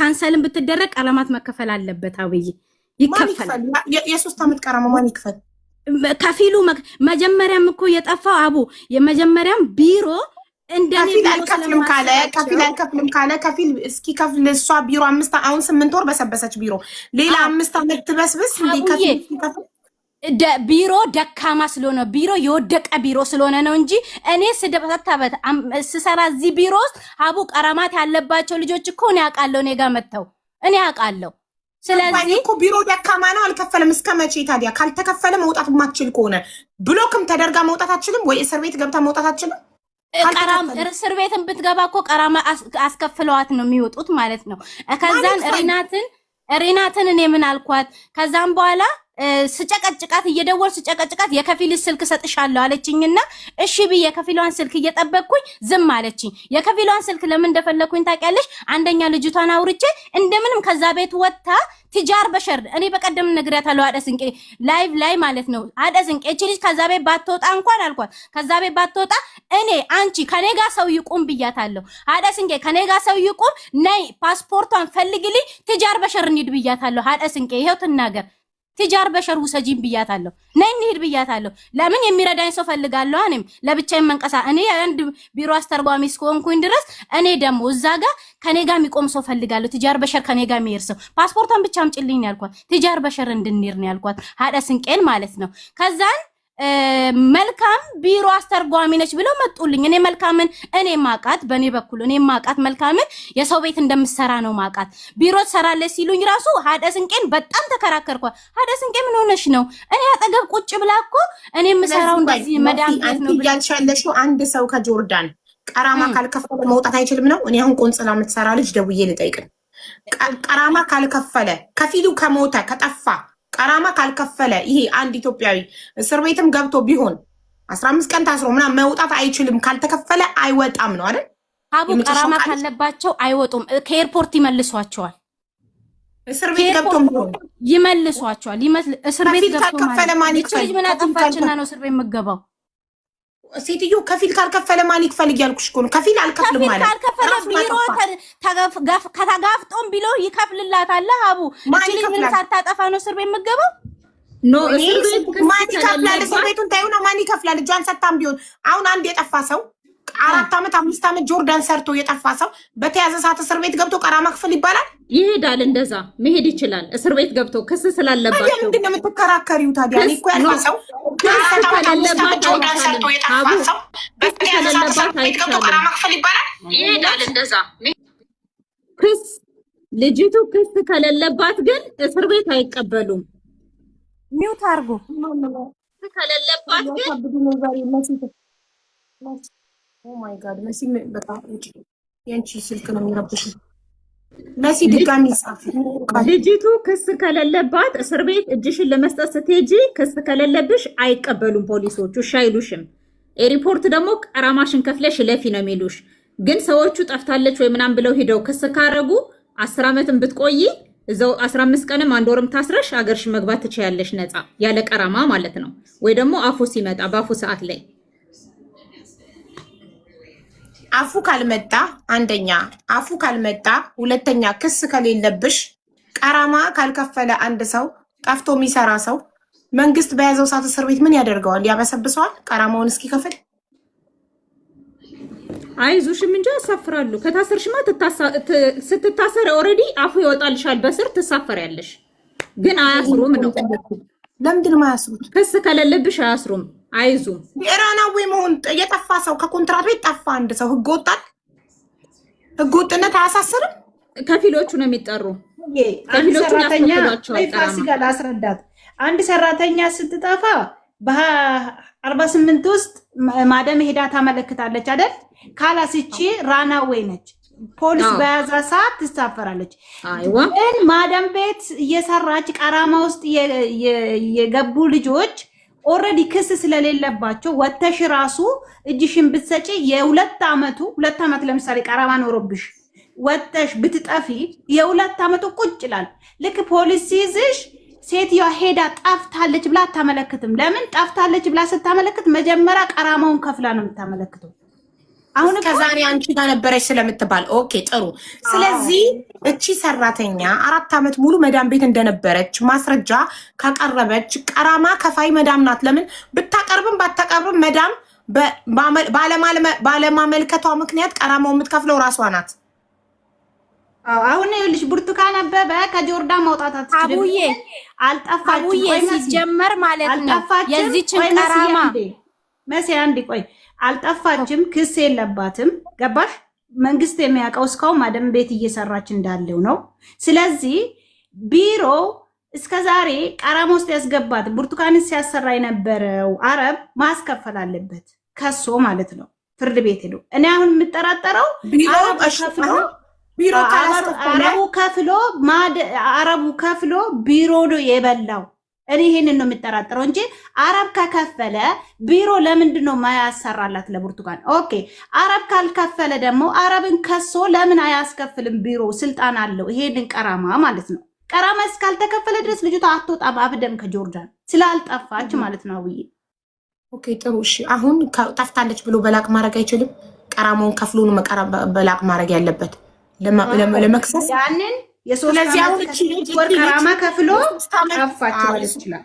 ካንሰልን ብትደረግ ቀራማት መከፈል አለበት። አብይ ይከፈል። የ3 ዓመት ቀራማ ማን ይክፈል? ከፊሉ መጀመሪያም እኮ የጠፋው አቡ የመጀመሪያም ቢሮ ከፊል አልከፍልም ካለ ከፊል እስኪ ከፍል እሷ ቢሮ 5 አሁን 8 ወር በሰበሰች ቢሮ ሌላ 5 ዓመት ትበስብስ እንዴ? ከፊል ቢሮ ደካማ ስለሆነ ቢሮ የወደቀ ቢሮ ስለሆነ ነው እንጂ እኔ ስደበታበት ስሰራ እዚህ ቢሮ ውስጥ አቡ ቀራማት ያለባቸው ልጆች እኮ እኔ አውቃለሁ። እኔ ጋር መተው እኔ አውቃለሁ። ስለዚህ እኮ ቢሮ ደካማ ነው። አልከፈለም። እስከ መቼ ታዲያ? ካልተከፈለ መውጣት ማትችል ከሆነ ብሎክም ተደርጋ መውጣት አትችልም ወይ? እስር ቤት ገብታ መውጣት አትችልም? ቀራም እስር ቤትን ብትገባ እኮ ቀራማ አስከፍለዋት ነው የሚወጡት ማለት ነው። ከዛን ሪናትን እኔ ምን አልኳት? ከዛም በኋላ ስጨቀጭቃት እየደወል ስጨቀጭቃት የከፊል ስልክ ሰጥሻለሁ አለችኝና እሺ ብዬ የከፊሏን ስልክ እየጠበቅኩኝ ዝም አለችኝ። የከፊሏን ስልክ ለምን እንደፈለኩኝ ታውቂያለሽ? አንደኛ ልጅቷን አውርቼ እንደምንም ከዛ ቤት ወጣ ትጃር በሸር እኔ በቀደም ነግሬያታለሁ። አደስንቄ ላይቭ ላይ ማለት ነው። አደስንቄ እቺ ልጅ ከዛ ቤት ባትወጣ እንኳን አልኳት፣ ከዛ ቤት ባትወጣ እኔ አንቺ ከኔ ጋር ሰው ይቁም ብያታለሁ። አደስንቄ ከኔ ጋር ሰው ይቁም ነይ ፓስፖርቷን ፈልግልኝ ትጃር በሸር እንሂድ ብያታለሁ። አደስንቄ ይሄው ትናገር ትጃር በሸር ውሰጂን ብያታለሁ። ነይ እንሂድ ብያታለሁ። ለምን የሚረዳኝ ሰው ፈልጋለሁ። እኔም ለብቻዬ መንቀሳ እኔ አንድ ቢሮ አስተርጓሚ እስከሆንኩኝ ድረስ እኔ ደግሞ እዛ ጋር ከኔ ጋር የሚቆም ሰው ፈልጋለሁ። ትጃር በሸር ከኔ ጋር የሚሄድ ሰው ፓስፖርቷን ብቻ አምጪልኝ ነው ያልኳት። ትጃር በሸር እንድንሄድ ነው ያልኳት። ሀደስንቄን ማለት ነው። ከዛን መልካም ቢሮ አስተርጓሚ ነች ብለው መጡልኝ። እኔ መልካምን እኔ ማቃት በኔ በኩል እኔ ማቃት መልካምን የሰው ቤት እንደምሰራ ነው ማቃት። ቢሮ ትሰራለች ሲሉኝ ራሱ ሀደስንቄን በጣም ተከራከርኳት። ሀደስንቄ ምን ሆነሽ ነው? እኔ አጠገብ ቁጭ ብላ እኮ እኔ የምሰራው እንደዚህ መዳም ቤት ነው ያልሻለሽው። አንድ ሰው ከጆርዳን ቀራማ ካልከፈለ መውጣት አይችልም ነው። እኔ አሁን ቆንጽላ የምትሰራ ልጅ ደውዬ ልጠይቅ። ቀራማ ካልከፈለ ከፊሉ ከሞተ ከጠፋ ቀራማ ካልከፈለ ይሄ አንድ ኢትዮጵያዊ እስር ቤትም ገብቶ ቢሆን 15 ቀን ታስሮ ምናምን መውጣት አይችልም። ካልተከፈለ አይወጣም ነው አይደል? አቡ ቀራማ ካለባቸው አይወጡም። ከኤርፖርት ይመልሷቸዋል። እስር ቤት ገብቶ ይመልሷቸዋል። እስር ቤት ገብቶ ማን ይክፈል? ምን አጠፋችና ነው እስር ቤት የምገባው? ሴትዮ ከፊል ካልከፈለ ማን ይክፈል እያልኩሽ እኮ ነው። ከፊል አልከፍልም ማለት ካልከፈለ ቢሮ ከተጋፍጦም ቢሎ ይከፍልላታል። አቡ እቺ ልጅ ምን ሳታጠፋ ነው እስር ቤት የምገባው? ኖ እስር ቤት ማን ይከፍላል? እስር ቤቱን ታዩና ማን ይከፍላል? እጇን ሰታም ቢሆን አሁን አንድ የጠፋ ሰው 4 ዓመት 5 ዓመት ጆርዳን ሰርቶ የጠፋ ሰው በተያዘ ሰዓት እስር ቤት ገብቶ ቀራማ ክፍል ይባላል? ይሄዳል። እንደዛ መሄድ ይችላል። እስር ቤት ገብቶ ክስ ስላለባቸው ታዲያ ምንድን ነው የምትከራከሪው? ታዲያ እኔ እኮ ያልኩት ሰው ጆርዳን ሰርቶ የጠፋ ሰው በተያዘ ሰዓት እስር ቤት ገብቶ ቀራማ ክፍል ይባላል? ይሄዳል። እንደዛ ክስ ልጅቱ ክስ ከሌለባት ግን እስር ቤት አይቀበሉም። ሚውት አርጉ። ከሌለባት ግን ኦ ማይ ጋድ መሲ በጣም የንቺ ስልክ ነው የሚረብሽ። መሲ ድጋሚ ጻፍ። ልጅቱ ክስ ከሌለባት እስር ቤት እጅሽን ለመስጠት ስትሄጂ ክስ ከሌለብሽ አይቀበሉም ፖሊሶቹ። እሺ አይሉሽም። ኤሪፖርት ደግሞ ቀራማሽን ከፍለሽ ለፊ ነው የሚሉሽ። ግን ሰዎቹ ጠፍታለች ወይ ምናምን ብለው ሄደው ክስ ካረጉ 10 ዓመትም ብትቆይ እዛው 15 ቀንም 1 ወርም ታስረሽ አገርሽ መግባት ትችያለሽ ነፃ ያለ ቀራማ ማለት ነው። ወይ ደግሞ አፉ ሲመጣ በአፉ ሰዓት ላይ አፉ ካልመጣ አንደኛ አፉ ካልመጣ፣ ሁለተኛ ክስ ከሌለብሽ ቀራማ ካልከፈለ አንድ ሰው ጠፍቶ የሚሰራ ሰው መንግስት በያዘው ሰዓት እስር ቤት ምን ያደርገዋል? ያበሰብሰዋል። ቀራማውን እስኪከፍል አይዞሽም እንጂ ያሳፍራሉ። ከታሰርሽማ ስትታሰር ኦልሬዲ አፉ ይወጣልሻል። በስር ትሳፈሪያለሽ። ግን አያስሩም ነው። ለምንድን ነው የማያስሩት? ክስ ከሌለብሽ አያስሩም። አይዙም። ኢራናዊ መሆን የጠፋ ሰው ከኮንትራት ቤት ጠፋ አንድ ሰው ህገ ወጣት ህገ ወጥነት አያሳስርም። ከፊሎቹ ነው የሚጠሩ። አንድ ሰራተኛ ፋሲካ ላስረዳት። አንድ ሰራተኛ ስትጠፋ በ48 ውስጥ ማደም ሄዳ ታመለክታለች አይደል? ካላስቺ ራናዌይ ነች። ፖሊስ በያዛ ሰዓት ትሳፈራለች። ግን ማዳም ቤት እየሰራች ቀራማ ውስጥ የገቡ ልጆች ኦልሬዲ ክስ ስለሌለባቸው ወተሽ ራሱ እጅሽን ብትሰጪ የ2 ዓመት ለምሳሌ ቀራማ ኖሮብሽ ወተሽ ብትጠፊ የ2 ዓመቱ ቁጭ ይላል። ልክ ፖሊስ ሲይዝሽ ሴትዮዋ ሄዳ ጠፍታለች ብላ አታመለክትም። ለምን ጠፍታለች ብላ ስታመለክት መጀመሪያ ቀራማውን ከፍላ ነው የምታመለክተው። አሁን ከዛሬ አንቺ ጋር ነበረች ስለምትባል ኦኬ ጥሩ። ስለዚህ እቺ ሰራተኛ 4 ዓመት ሙሉ መዳም ቤት እንደነበረች ማስረጃ ካቀረበች ቀራማ ከፋይ መዳም ናት። ለምን ብታቀርብም ባታቀርብም መዳም ባለማመልከቷ ምክንያት ቀራማው የምትከፍለው ራሷ ናት። አሁን ይኸውልሽ ብርቱካን አበበ ከጆርዳን ማውጣት አትችልም። አቡዬ አልጠፋችም ሲጀመር ማለት ነው የዚህችን ቀራማ መሲ አንድ ቆይ አልጠፋችም፣ ክስ የለባትም። ገባሽ? መንግስት የሚያውቀው እስካሁን ማዳም ቤት እየሰራች እንዳለው ነው። ስለዚህ ቢሮ እስከዛሬ ቀራማ ውስጥ ያስገባት ብርቱካንን ሲያሰራ የነበረው አረብ ማስከፈል አለበት ከሶ ማለት ነው። ፍርድ ቤት ሄዶ እኔ አሁን የምጠራጠረው አረቡ ከፍሎ ቢሮ ነው የበላው። እኔ ይሄንን ነው የምጠራጠረው እንጂ አረብ ከከፈለ ቢሮ ለምንድን ነው ማያሰራላት ለብርቱካን? ኦኬ አረብ ካልከፈለ ደግሞ አረብን ከሶ ለምን አያስከፍልም? ቢሮ ስልጣን አለው። ይሄንን ቀራማ ማለት ነው። ቀራማ እስካልተከፈለ ድረስ ልጅቷ አትወጣም አብደም ከጆርዳን ስላልጠፋች ማለት ነው። አውዬ ኦኬ ጥሩ እሺ። አሁን ጠፍታለች ብሎ በላቅ ማድረግ አይችልም። ቀራማውን ከፍሎ ነው በላቅ ማድረግ ያለበት ለመክሰስ ያንን የሶስት ወር ቀራማ ከፍሎ ጠፋች ማለት ይችላል።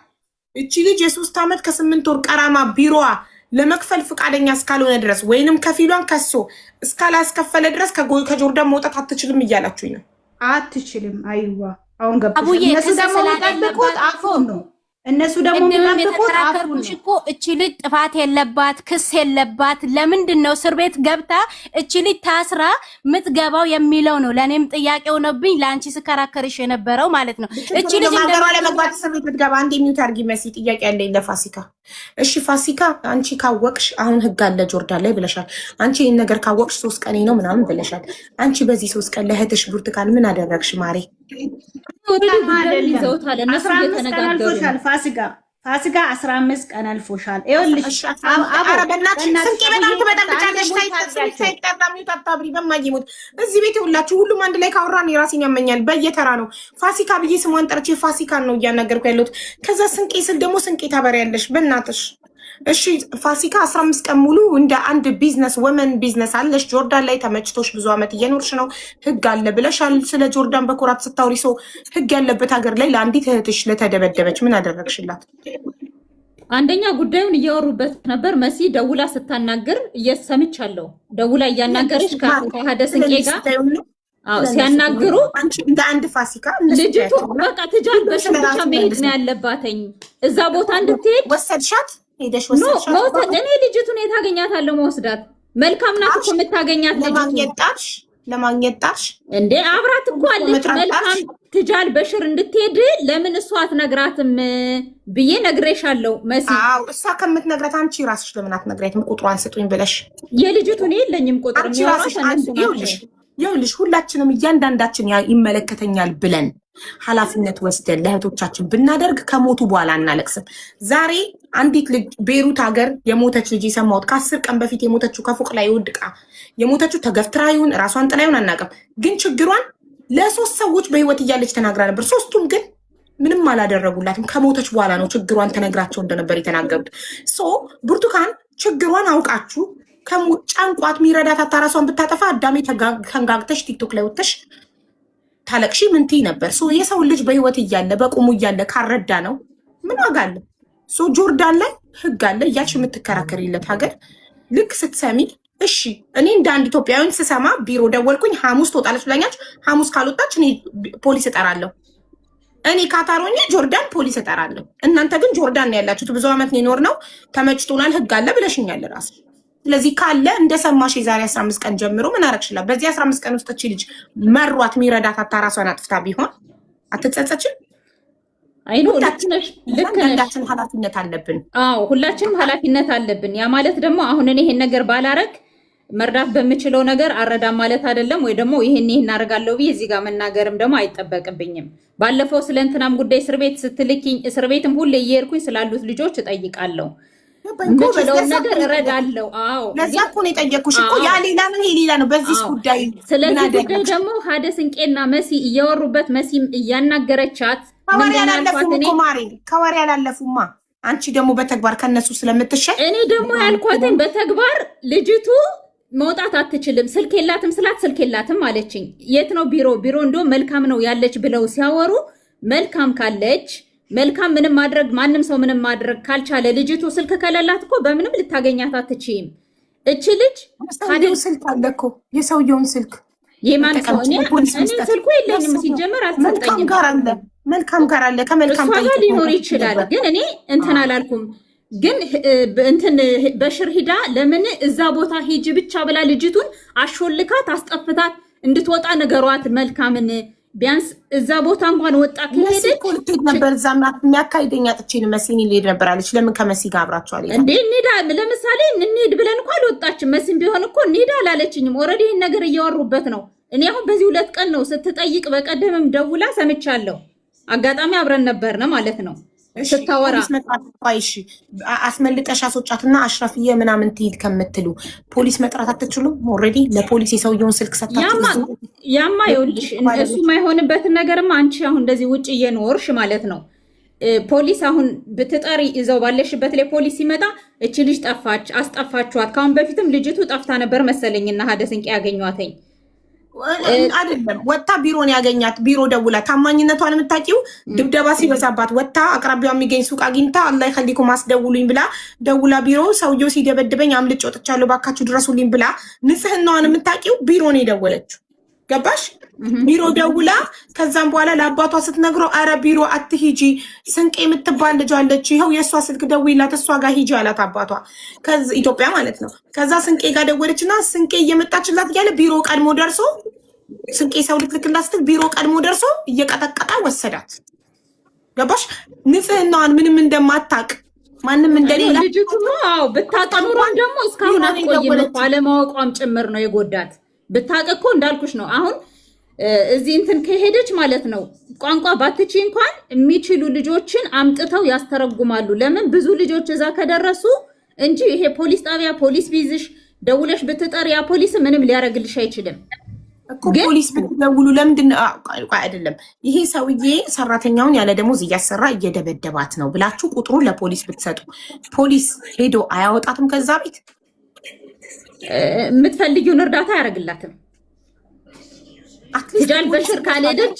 እቺ ልጅ የ3 ዓመት ከ8 ወር ቀራማ ቢሮዋ ለመክፈል ፍቃደኛ እስካልሆነ ድረስ ወይንም ከፊሏን ከሶ እስካላስከፈለ ድረስ ከጆርዳን መውጣት አትችልም እያላችሁኝ ነው። አትችልም። አይዋ አሁን ገባሽ። እነሱ ደግሞ የሚጠብቁት አፉን ነው። እነሱ ደግሞ የሚጠብቁት አፉን ነው እኮ። እቺ ልጅ ጥፋት የለባት፣ ክስ የለባት። ለምንድን ነው እስር ቤት ገብታ እቺ ልጅ ታስራ ምትገባው የሚለው ነው ለኔም ጥያቄ ሆነብኝ። ለአንቺ ስከራከርሽ የነበረው ማለት ነው። እቺ ልጅ እንደገና ለመግባት እስር ቤት ብትገባ አንዴ ሚውት አድርጊ መሲ። ጥያቄ ያለኝ ለፋሲካ። እሺ ፋሲካ፣ አንቺ ካወቅሽ አሁን ህግ አለ ጆርዳን ላይ ብለሻል። አንቺ ይሄን ነገር ካወቅሽ 3 ቀን ነው ምናምን ብለሻል። አንቺ በዚህ 3 ቀን ለእህትሽ ብርቱካን ምን አደረግሽ ማሬ? ፋሲካ 15 ቀን አልፎሻል። ይኸውልሽ እዚህ ቤት ሁላችሁ ሁሉም አንድ ላይ ካወራን የራሴን ያመኛል። በየተራ ነው ፋሲካ ብዬ ስሟን ጠርቼ ፋሲካን ነው እያናገርኩ ያለሁት። ከዛ ስንቄ ስል ደግሞ ስንቄ ታበሪያለሽ በእናትሽ። እሺ ፋሲካ 15 ቀን ሙሉ እንደ አንድ ቢዝነስ ወመን ቢዝነስ አለሽ ጆርዳን ላይ ተመችቶሽ ብዙ አመት እየኖርሽ ነው። ህግ አለ ብለሻል። ስለ ጆርዳን በኩራት ስታወሪ ሰው ህግ ያለበት ሀገር ላይ ለአንዲት እህትሽ ለተደበደበች ምን አደረግሽላት? አንደኛ ጉዳዩን እያወሩበት ነበር። መሲ ደውላ ስታናገር እየሰምቻለሁ። ደውላ እያናገረች ከሀደ ስንቄ ጋር ሲያናግሩ እንደ አንድ ፋሲካ ልጅቱ በቃ ትጃል በሽብቻ መሄድ ነው ያለባተኝ። እዛ ቦታ እንድትሄድ ወሰድሻት ሄደሽ እኔ ልጅቱን የት አገኛታለሁ? መወስዳት መልካም ናት እኮ የምታገኛት ለማግኘት ጣርሽ እንዴ? አብራት እኮ አለች። መልካም ትጃል በሽር እንድትሄድ ለምን እሷ አትነግራትም ብዬ ነግሬሻለሁ መሲ። አዎ እሷ ከምትነግራት አንቺ ራስሽ ለምን አትነግሪያትም? ቁጥሯን ስጡኝ ብለሽ የልጅቱን የለኝም ቁጥር ይኸውልሽ ሁላችንም እያንዳንዳችን ይመለከተኛል ብለን ኃላፊነት ወስደን ለእህቶቻችን ብናደርግ ከሞቱ በኋላ አናለቅስም። ዛሬ አንዲት ልጅ ቤሩት ሀገር የሞተች ልጅ የሰማሁት ከ10 ቀን በፊት የሞተችው ከፎቅ ላይ ወድቃ የሞተችው ተገፍትራ ይሁን ራሷን ጥላ ይሁን አናውቅም። ግን ችግሯን ለ3 ሰዎች በህይወት እያለች ተናግራ ነበር። 3ቱም ግን ምንም አላደረጉላትም። ከሞተች በኋላ ነው ችግሯን ተነግራቸው እንደነበር የተናገሩት። ብርቱካን ችግሯን አውቃችሁ ጫንቋት ሚረዳት አታራሷን ብታጠፋ አዳሜ ተንጋግተሽ ቲክቶክ ላይ ወጥተሽ ታለቅሺ ምን ትይ ነበር? የሰው ልጅ በህይወት እያለ በቁሙ እያለ ካረዳ ነው ምን ዋጋ አለ? ጆርዳን ላይ ህግ አለ እያልሽ የምትከራከሪለት ሀገር ልክ ስትሰሚ እሺ። እኔ እንደ አንድ ኢትዮጵያዊን ስሰማ ቢሮ ደወልኩኝ። ሐሙስ ትወጣለች ብላኛች። ሐሙስ ካልወጣች እኔ ፖሊስ እጠራለሁ። እኔ ካታሮኛ ጆርዳን ፖሊስ እጠራለሁ። እናንተ ግን ጆርዳን ነው ያላችሁት። ብዙ አመት ነው የኖርነው። ተመችቶናል፣ ህግ አለ ብለሽኛል ራስሽ። ስለዚህ ካለ እንደሰማሽ የዛሬ 15 ቀን ጀምሮ ምን አረግሽላት? በዚህ 15 ቀን ውስጥ እቺ ልጅ መሯት ሚረዳት አታራሷን አጥፍታ ቢሆን አትጸጸችም? አይኑ ሁላችንም ኃላፊነት አለብን። አዎ ሁላችንም ኃላፊነት አለብን። ያ ማለት ደግሞ አሁን እኔ ይሄን ነገር ባላረግ መርዳት በምችለው ነገር አረዳም ማለት አይደለም ወይ ደግሞ ይሄን እናደርጋለሁ ብዬ እዚህ ጋር መናገርም ደግሞ አይጠበቅብኝም። ባለፈው ስለ እንትናም ጉዳይ እስር ቤት ስትልኪኝ እስር ቤትም ሁሌ እየሄድኩኝ ስላሉት ልጆች እጠይቃለሁ። የምችለውን ነገር እረዳለሁ። አዎ ለዛ እኮ ነው የጠየኩሽ እኮ ያ ሌላ ነው ይሄ ሌላ ነው። በዚህ ጉዳይ ስለዚህ ጉዳይ ደግሞ ሀደ ስንቄና መሲ እያወሩበት መሲም እያናገረቻት ከወሬ ያላለፉም እኮ ማሬ ከወሬ ያላለፉማ አንቺ ደግሞ በተግባር ከነሱ ስለምትሸይ እኔ ደግሞ ያልኳትን በተግባር ልጅቱ መውጣት አትችልም። ስልክ የላትም ስላት ስልክ የላትም አለችኝ። የት ነው ቢሮ እንደው መልካም ነው ያለች ብለው ሲያወሩ መልካም ካለች መልካም ምንም ማድረግ ማንም ሰው ምንም ማድረግ ካልቻለ ልጅቱ ስልክ ከሌላት እኮ በምንም ልታገኛት አትችይም። እቺ ልጅ ታዲያ ስልክ አለ እኮ የሰውየውን ስልክ የማን ሰው እኔ ስልኩ የለኝም ሲጀመር አልተጠኝም። መልካም ጋር አለ ከመልካም ጋር ሊኖር ይችላል። ግን እኔ እንትን አላልኩም። ግን እንትን በሽር ሂዳ ለምን እዛ ቦታ ሂጂ ብቻ ብላ ልጅቱን አሾልካት አስጠፍታት እንድትወጣ ነገሯት። መልካምን ቢያንስ እዛ ቦታ እንኳን ወጣ ከሄደች ነበር እዛ የሚያካሂደኛ ጥቼን መሲን ሊሄድ ነበር አለች። ለምን ከመሲ ጋር አብራችኋል እንዴ? እንሂዳ ለምሳሌ እንሂድ ብለን እንኳን አልወጣችም። መሲም ቢሆን እኮ እንሂዳ አላለችኝም። ኦልሬዲ ይሄን ነገር እያወሩበት ነው። እኔ አሁን በዚህ 2 ቀን ነው ስትጠይቅ፣ በቀደምም ደውላ ሰምቻለሁ። አጋጣሚ አብረን ነበርነ ማለት ነው ስታወራ። እሺ አስመልጠሽ አስወጫትና አሽራፍዬ ምናምን ትሄድ ከምትሉ ፖሊስ መጥራት አትችሉም? ኦልሬዲ ለፖሊስ የሰውየውን ስልክ ሰጣችሁ። ያማ ይኸውልሽ እሱ የማይሆንበትን ነገርማ አንቺ አሁን እንደዚህ ውጭ እየኖርሽ ማለት ነው ፖሊስ አሁን ብትጠሪ ይዘው ባለሽበት ላይ ፖሊስ ሲመጣ እቺ ልጅ ጠፋች አስጠፋችኋት። ካሁን በፊትም ልጅቱ ጠፍታ ነበር መሰለኝና ሀደ ስንቄ ያገኟተኝ አይደለም ወጣ ቢሮን ያገኛት ቢሮ ደውላ ታማኝነቷን የምታውቂው ድብደባ ሲበዛባት ወጣ አቅራቢያው የሚገኝ ሱቅ አግኝታ አላህ ይኸሊኩም አስደውሉኝ ብላ ደውላ ቢሮ ሰውየው ሲደበድበኝ አምልጭ ወጥቻለሁ ባካችሁ ድረሱልኝ ብላ ንጽህናዋን የምታውቂው ቢሮ ነው የደወለችው። ገባሽ? ቢሮ ደውላ ከዛም በኋላ ለአባቷ ስትነግረው አረ ቢሮ አትሂጂ ስንቄ የምትባል ልጅ አለች ይኸው የእሷ ስልክ ደውይላት እሷ ጋር ሂጂ አላት አባቷ። ከዛ ኢትዮጵያ ማለት ነው። ከዛ ስንቄ ጋር ደወለችና ስንቄ እየመጣችላት እያለ ቢሮ ቀድሞ ደርሶ ስንቄ ሰው ልትልክላት ስትል ቢሮ ቀድሞ ደርሶ እየቀጠቀጣ ወሰዳት። ገባሽ? ንጽህናዋን ምንም እንደማታቅ ማንም እንደሌላ ልጅቱ ነው ብታጠኑሯን ደግሞ እስካሁን አትቆይም። ባለማወቋም ጭምር ነው የጎዳት። ብታውቅ እኮ እንዳልኩሽ ነው። አሁን እዚህ እንትን ከሄደች ማለት ነው ቋንቋ ባትቺ እንኳን የሚችሉ ልጆችን አምጥተው ያስተረጉማሉ። ለምን ብዙ ልጆች እዛ ከደረሱ እንጂ ይሄ ፖሊስ ጣቢያ ፖሊስ ቢዝሽ ደውለሽ ብትጠር ያ ፖሊስ ምንም ሊያረግልሽ አይችልም። ግን ፖሊስ ብትደውሉ ለምንድን አይደለም ይሄ ሰውዬ ሰራተኛውን ያለ ደሞዝ እያሰራ እየደበደባት ነው ብላችሁ ቁጥሩን ለፖሊስ ብትሰጡ ፖሊስ ሄዶ አያወጣትም ከዛ ቤት? የምትፈልጊውን እርዳታ ያደርግላትም። ትጃል በሽር ካልሄደች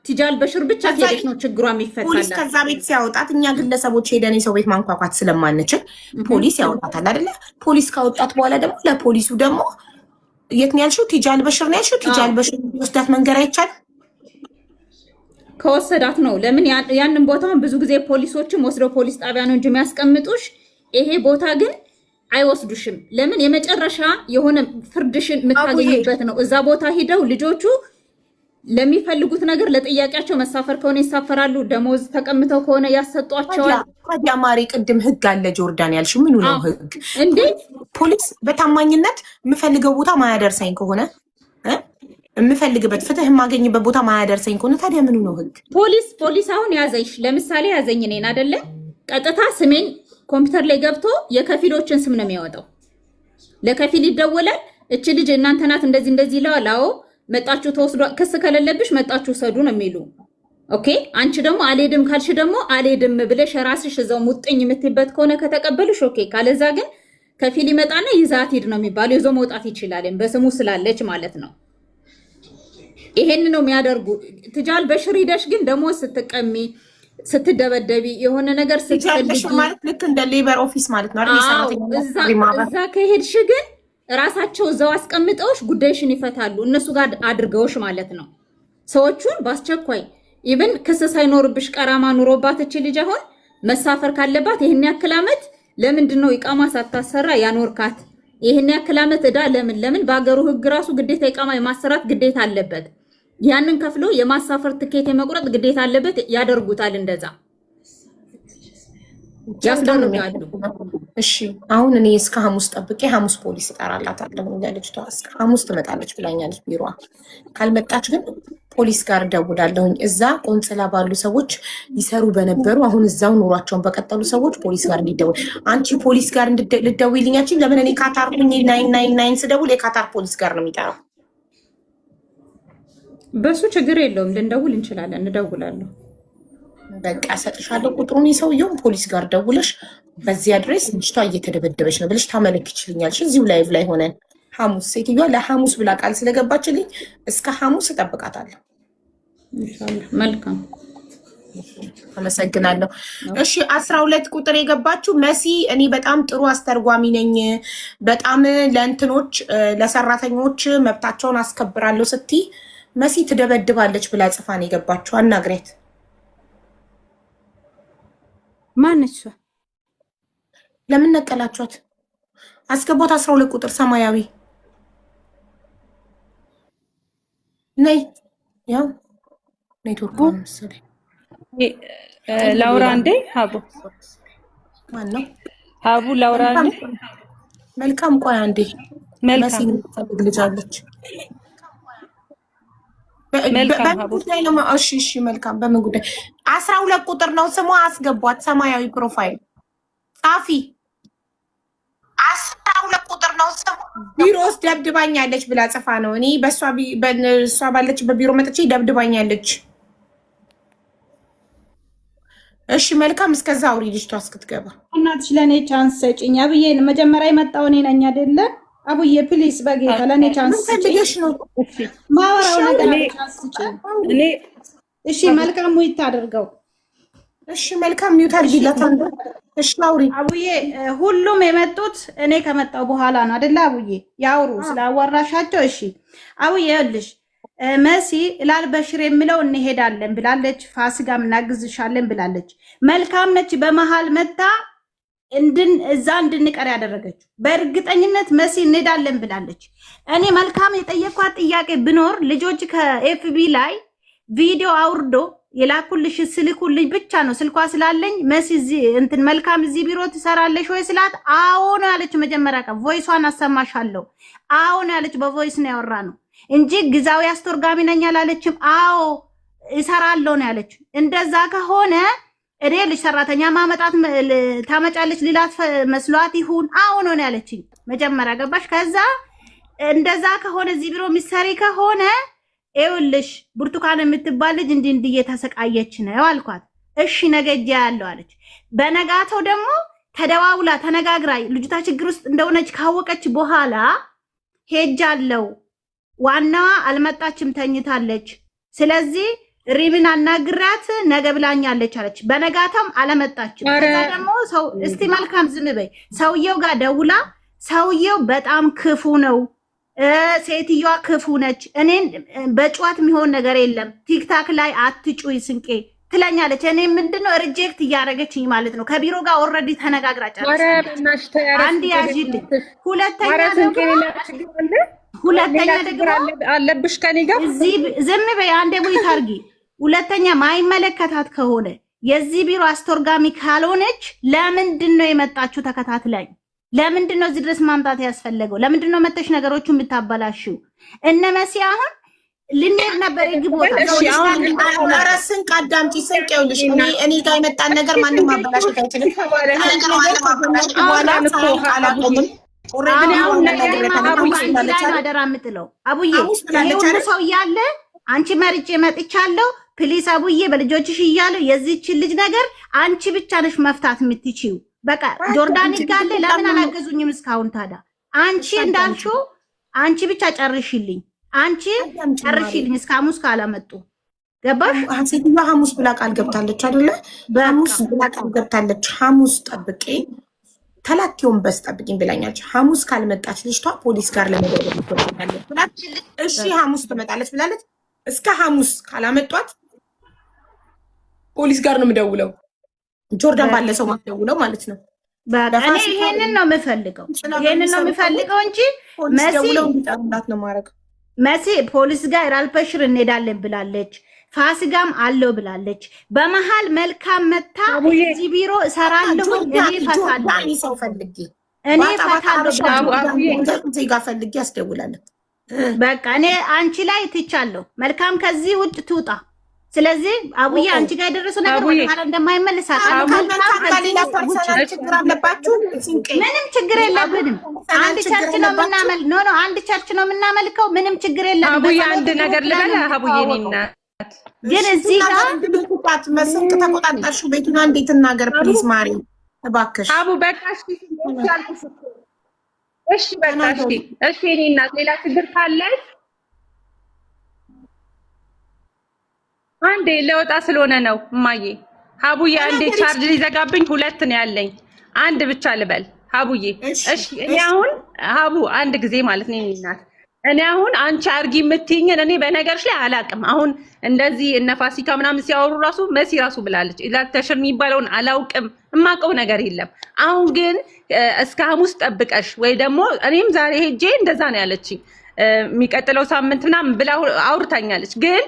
ትጃል በሽር ብቻ ከሄደች ነው ችግሯ የሚፈታላት። ፖሊስ ከዛ ቤት ሲያወጣት እኛ ግለሰቦች ሄደን የሰው ቤት ማንኳኳት ስለማንችል ፖሊስ ያወጣታል አይደለ? ፖሊስ ካወጣት በኋላ ደግሞ ለፖሊሱ ደግሞ የት ነው ያልሽው? ትጃል በሽር ነው ያልሽው? ትጃል በሽር ወስዳት መንገር አይቻልም? ከወሰዳት ነው። ለምን ያንን ቦታውን ብዙ ጊዜ ፖሊሶችም ወስደው ፖሊስ ጣቢያ ነው እንጂ የሚያስቀምጡሽ። ይሄ ቦታ ግን አይወስዱሽም። ለምን የመጨረሻ የሆነ ፍርድሽን የምታገኙበት ነው። እዛ ቦታ ሂደው ልጆቹ ለሚፈልጉት ነገር ለጥያቄያቸው መሳፈር ከሆነ ይሳፈራሉ። ደሞዝ ተቀምጠው ከሆነ ያሰጧቸዋል። ታዲያ ማሪ ቅድም ህግ አለ ጆርዳን ያልሽው ምኑ ነው ህግ እንዴ? ፖሊስ በታማኝነት የምፈልገው ቦታ ማያደርሰኝ ከሆነ የምፈልግበት ፍትህ የማገኝበት ቦታ ማያደርሰኝ ከሆነ ታዲያ ምኑ ነው ህግ? ፖሊስ አሁን ያዘሽ ለምሳሌ ያዘኝ እኔን አይደለ? ቀጥታ ስሜን ኮምፒውተር ላይ ገብቶ የከፊሎችን ስም ነው የሚያወጣው። ለከፊል ይደወላል። እቺ ልጅ እናንተ ናት እንደዚህ ይለዋል። አዎ መጣችሁ ተወስዶ ክስ ከሌለብሽ መጣችሁ ሰዱ ነው የሚሉ። ኦኬ አንቺ ደግሞ አልሄድም ካልሽ ደግሞ አልሄድም ብለሽ ራስሽ እዛው ሙጥኝ የምትይበት ከሆነ ከተቀበሉሽ ኦኬ። ካለዛ ግን ከፊል ይመጣና ይዛት ሂድ ነው የሚባለው። ይዞ መውጣት ይችላል በስሙ ስላለች ማለት ነው። ይሄን ነው የሚያደርጉ። ትጃል በሽር ሂደሽ ግን ደግሞ ስትቀሚ ስትደበደቢ የሆነ ነገር ስትፈልጊ ማለት ልክ እንደ ሌበር ኦፊስ ማለት ነው አይደል? እዛ ከሄድሽ ግን ራሳቸው እዛው አስቀምጠውሽ ጉዳይሽን ይፈታሉ። እነሱ ጋር አድርገውሽ ማለት ነው። ሰዎቹን በአስቸኳይ ኢቭን ክስ ሳይኖርብሽ ቀራማ ኑሮባት እቺ ልጅ አሁን መሳፈር ካለባት ይሄን ያክል ዓመት ለምንድን ነው ኢቃማ ሳታሰራ ያኖርካት? ይሄን ያክል ዓመት እዳ ለምን በአገሩ ህግ ራሱ ግዴታ ኢቃማ የማሰራት ግዴታ አለበት። ያንን ከፍሎ የማሳፈር ትኬት የመቁረጥ ግዴታ አለበት። ያደርጉታል እንደዛ። ያስደርጋሉ። እሺ አሁን እኔ እስከ ሐሙስ ጠብቄ ሐሙስ ፖሊስ እጠራላታለሁ። ለልጅቷ እስከ ሐሙስ ትመጣለች ብላኛለች ቢሮዋ። ካልመጣች ግን ፖሊስ ጋር እደውላለሁኝ። እዛ ቆንጽላ ባሉ ሰዎች ይሰሩ በነበሩ አሁን እዛው ኑሯቸውን በቀጠሉ ሰዎች ፖሊስ ጋር እንዲደውል። አንቺ ፖሊስ ጋር ልደውይልኛችን? ለምን እኔ ካታር ሁኜ 999 ስደውል የካታር ፖሊስ ጋር ነው የሚጠራው። በሱ ችግር የለውም፣ ልንደውል እንችላለን። እንደውላለሁ። በቃ እሰጥሻለሁ ቁጥሩን። የሰውየውን ፖሊስ ጋር ደውለሽ በዚህ አድሬስ ልጅቷ እየተደበደበች ነው ብለሽ ታመለክችልኛለሽ። እዚሁ ላይቭ ላይ ሆነን ሐሙስ ሴትዮዋ ለሐሙስ ብላ ቃል ስለገባችልኝ እስከ ሐሙስ እጠብቃታለሁ። መልካም አመሰግናለሁ። እሺ 12 ቁጥር የገባችሁ መሲ፣ እኔ በጣም ጥሩ አስተርጓሚ ነኝ፣ በጣም ለእንትኖች ለሰራተኞች መብታቸውን አስከብራለሁ ስትይ መሲ ትደበድባለች ብላ ጽፋ ነው የገባችሁ። አናግሬት። ማነች? ለምን ነቀላችኋት? አስገቧት። 12 ቁጥር ሰማያዊ ነይ። ያው ኔትወርክ መሰለኝ። ላውራ እንዴ? ሀቡ ማን ነው? ሀቡ ላውራ እንዴ? መልካም ቆይ አንዴ። መሲ መልካም የምትፈልግ ልጅ አለች። መልካም ሀቡ ጉዳይ ነው። እሺ እሺ መልካም። በምን ጉዳይ? 12 ቁጥር ነው ስሟ። አስገቧት። ሰማያዊ ፕሮፋይል ጻፊ። 12 ቁጥር ነው ስሟ። ቢሮ ውስጥ ደብድባኛለች ብላ ጽፋ ነው። እኔ በእሷ ባለችበት ቢሮ መጥቼ ደብድባኛለች። እሺ መልካም። እስከዛ አውሪ ልጅቷ እስክትገባ። እናትሽ ለእኔ ቻንስ ሰጪኝ። አብዬ መጀመሪያ የመጣው እኔ ነኝ አይደለ? አቡዬ ፕሊስ በጌታ ለእኔ ቻንስ ሰጪኝ። ማወራው ነገር ቻንስ ሰጪኝ። እሺ መልካም ሙይት አድርገው። እሺ መልካም ሚውት አድርጊላት። እሺ አውሪ አቡዬ። ሁሉም የመጡት እኔ ከመጣው በኋላ ነው አይደለ? አቡዬ ያውሩ ስላዋራሻቸው። እሺ አቡዬ ይኸውልሽ መሲ ላልበሽር የሚለው እንሄዳለን ብላለች። ፋሲካም እናግዝሻለን ብላለች። መልካም ነች በመሃል መታ እዛ እንድንቀር ያደረገችው። በእርግጠኝነት መሲ እንሄዳለን ብላለች። እኔ መልካም የጠየኳት ጥያቄ ብኖር ልጆች ከኤፍቢ ላይ ቪዲዮ አውርዶ የላኩልሽ ስልኩልኝ ብቻ ነው ስልኳ ስላለኝ መሲ እንትን መልካም እዚህ ቢሮ ትሰራለሽ ወይ ስላት አዎ ነው ያለች። መጀመሪያ ቀን ቮይሷን አሰማሻለሁ አዎ ነው ያለች። በቮይስ ነው ያወራ ነው እንጂ ግዛዊ አስተርጓሚ ነኝ አላለችም። አዎ እሰራለሁ ነው ያለች። እንደዛ ከሆነ እኔ ልጅ ሰራተኛ ማመጣት ታመጫለች ሊላት መስሏት ይሁን አዎ ነው ያለችኝ መጀመሪያ ገባሽ። ከዛ እንደዛ ከሆነ እዚህ ቢሮ ሚሰሪ ከሆነ ይኸውልሽ ብርቱካን የምትባል ልጅ እንዲህ እየተሰቃየች ነው አልኳት። እሺ ነገ እጄ ያለው አለች። በነጋተው ደግሞ ተደዋውላ ተነጋግራ ልጅቷ ችግር ውስጥ እንደሆነች ካወቀች በኋላ ሄጃለሁ፣ ዋናዋ አልመጣችም ተኝታለች፣ ስለዚህ ሪብን አናግራት ነገ ብላኛለች አለች። በነጋታም አለመጣችም። ከዛ ደግሞ ሰው እስቲ መልካም ዝም በይ ሰውየው ጋር ደውላ ሰውየው በጣም ክፉ ነው፣ ሴትዮዋ ክፉ ነች፣ እኔን በጨዋት የሚሆን ነገር የለም ቲክታክ ላይ አትጩይ ስንቄ ትለኛለች። እኔ ምንድነው ሪጀክት እያደረገችኝ ማለት ነው። ከቢሮ ጋር ኦልሬዲ ተነጋግራ ጨርሳለች። አንድ ያዥልኝ። ሁለተኛ ደግሞ አለብሽ ከኔ ጋር ዝም በይ አንዴ ወይ ታርጊ። ሁለተኛ ማይመለከታት ከሆነ የዚህ ቢሮ አስተርጓሚ ካልሆነች ለምንድን ነው የመጣችሁ? ተከታትለኝ። ለምንድን ነው እዚህ ድረስ ማምጣት ያስፈለገው? ለምንድን ነው መተሽ ነገሮቹን የምታበላሽው? እነ መሲ አሁን ልንሄድ ነበር ይግቦታ አራስን ቃዳምጪ ስንቅ ይኸውልሽ፣ እኔ ጋር የመጣን ነገር ማንም ማበላሸት አይችልም። አደራ የምጥለው አቡዬ ሁሉ ሰው እያለ አንቺ መርጬ መጥቻለሁ። ፕሊስ አቡዬ በልጆችሽ እያለሁ የዚህችን ልጅ ነገር አንቺ ብቻ ነሽ መፍታት የምትችይው። በቃ ጆርዳን ይጋለ ለምን አላገዙኝም እስካሁን? ታዲያ አንቺ እንዳልሽው አንቺ ብቻ ጨርሽልኝ፣ አንቺ ጨርሽልኝ እስከ ሐሙስ ካላመጡ ገባሽ? ሴትዮዋ ሐሙስ ብላ ቃል ገብታለች አይደለ? ሐሙስ ብላ ቃል ገብታለች። ሐሙስ ጠብቄ ተላኪውን በስ ጠብቂኝ ብላኛለች። ሐሙስ ካልመጣች ልጅቷ ፖሊስ ጋር ለመደወል ትችላለች። እሺ ሐሙስ ትመጣለች ብላለች። እስከ ሐሙስ ካላመጧት ፖሊስ ጋር ነው የምደውለው። ጆርዳን ባለ ሰው ማደውለው ማለት ነው። እኔ ይሄንን ነው የምፈልገው፣ ይሄንን ነው የምፈልገው እንጂ መሲ ደውለው እንዲጠሩላት ነው ማድረግ። መሲ ፖሊስ ጋር ራልበሽር እንሄዳለን ብላለች። ፋሲካም አለው ብላለች። በመሃል መልካም መታ እዚህ ቢሮ እሰራለሁ እኔ ፈታለሁ ሰው ፈልጌ ዜጋ ፈልጌ አስደውላለሁ። በቃ እኔ አንቺ ላይ ትቻለሁ። መልካም ከዚህ ውጭ ትውጣ። ስለዚህ አቡዬ አንቺ ጋር የደረሰው ነገር ወደ ኋላ እንደማይመለስ ምንም ችግር የለብንም። አንድ ቸርች ነው የምናመልከው። አንድ ቸርች ነው የምናመልከው። ምንም ችግር የለም። አቡዬ አንድ ነገር ልበል። አቡዬ እኔና ግን እዚህ ጋር መስንቅ ተቆጣጣሽው ቤቱን አንዴ ትናገር ፕሊዝ ማሪ እባክሽ። አቡ በቃ እሺ በቃ እሺ እኔ እናት ሌላ ችግር ካለሽ አንዴ ለወጣ ስለሆነ ነው እማዬ። ሀቡዬ አንዴ ቻርጅ ሊዘጋብኝ 2 ነው ያለኝ። አንድ ብቻ ልበል ሀቡዬ። እሺ እኔ አሁን ሀቡ አንድ ጊዜ ማለት ነው እናት እኔ አሁን አንቺ አርጊ የምትይኝን እኔ በነገርሽ ላይ አላቅም። አሁን እንደዚህ እነ ፋሲካ ምናምን ሲያወሩ ራሱ መሲ ራሱ ብላለች ኢላተሽር የሚባለውን አላውቅም፣ የማውቀው ነገር የለም። አሁን ግን እስከ ሐሙስ ጠብቀሽ ወይ ደግሞ እኔም ዛሬ ሄጄ እንደዛ ነው ያለችኝ የሚቀጥለው ሳምንት ምናምን ብላ አውርታኛለች። ግን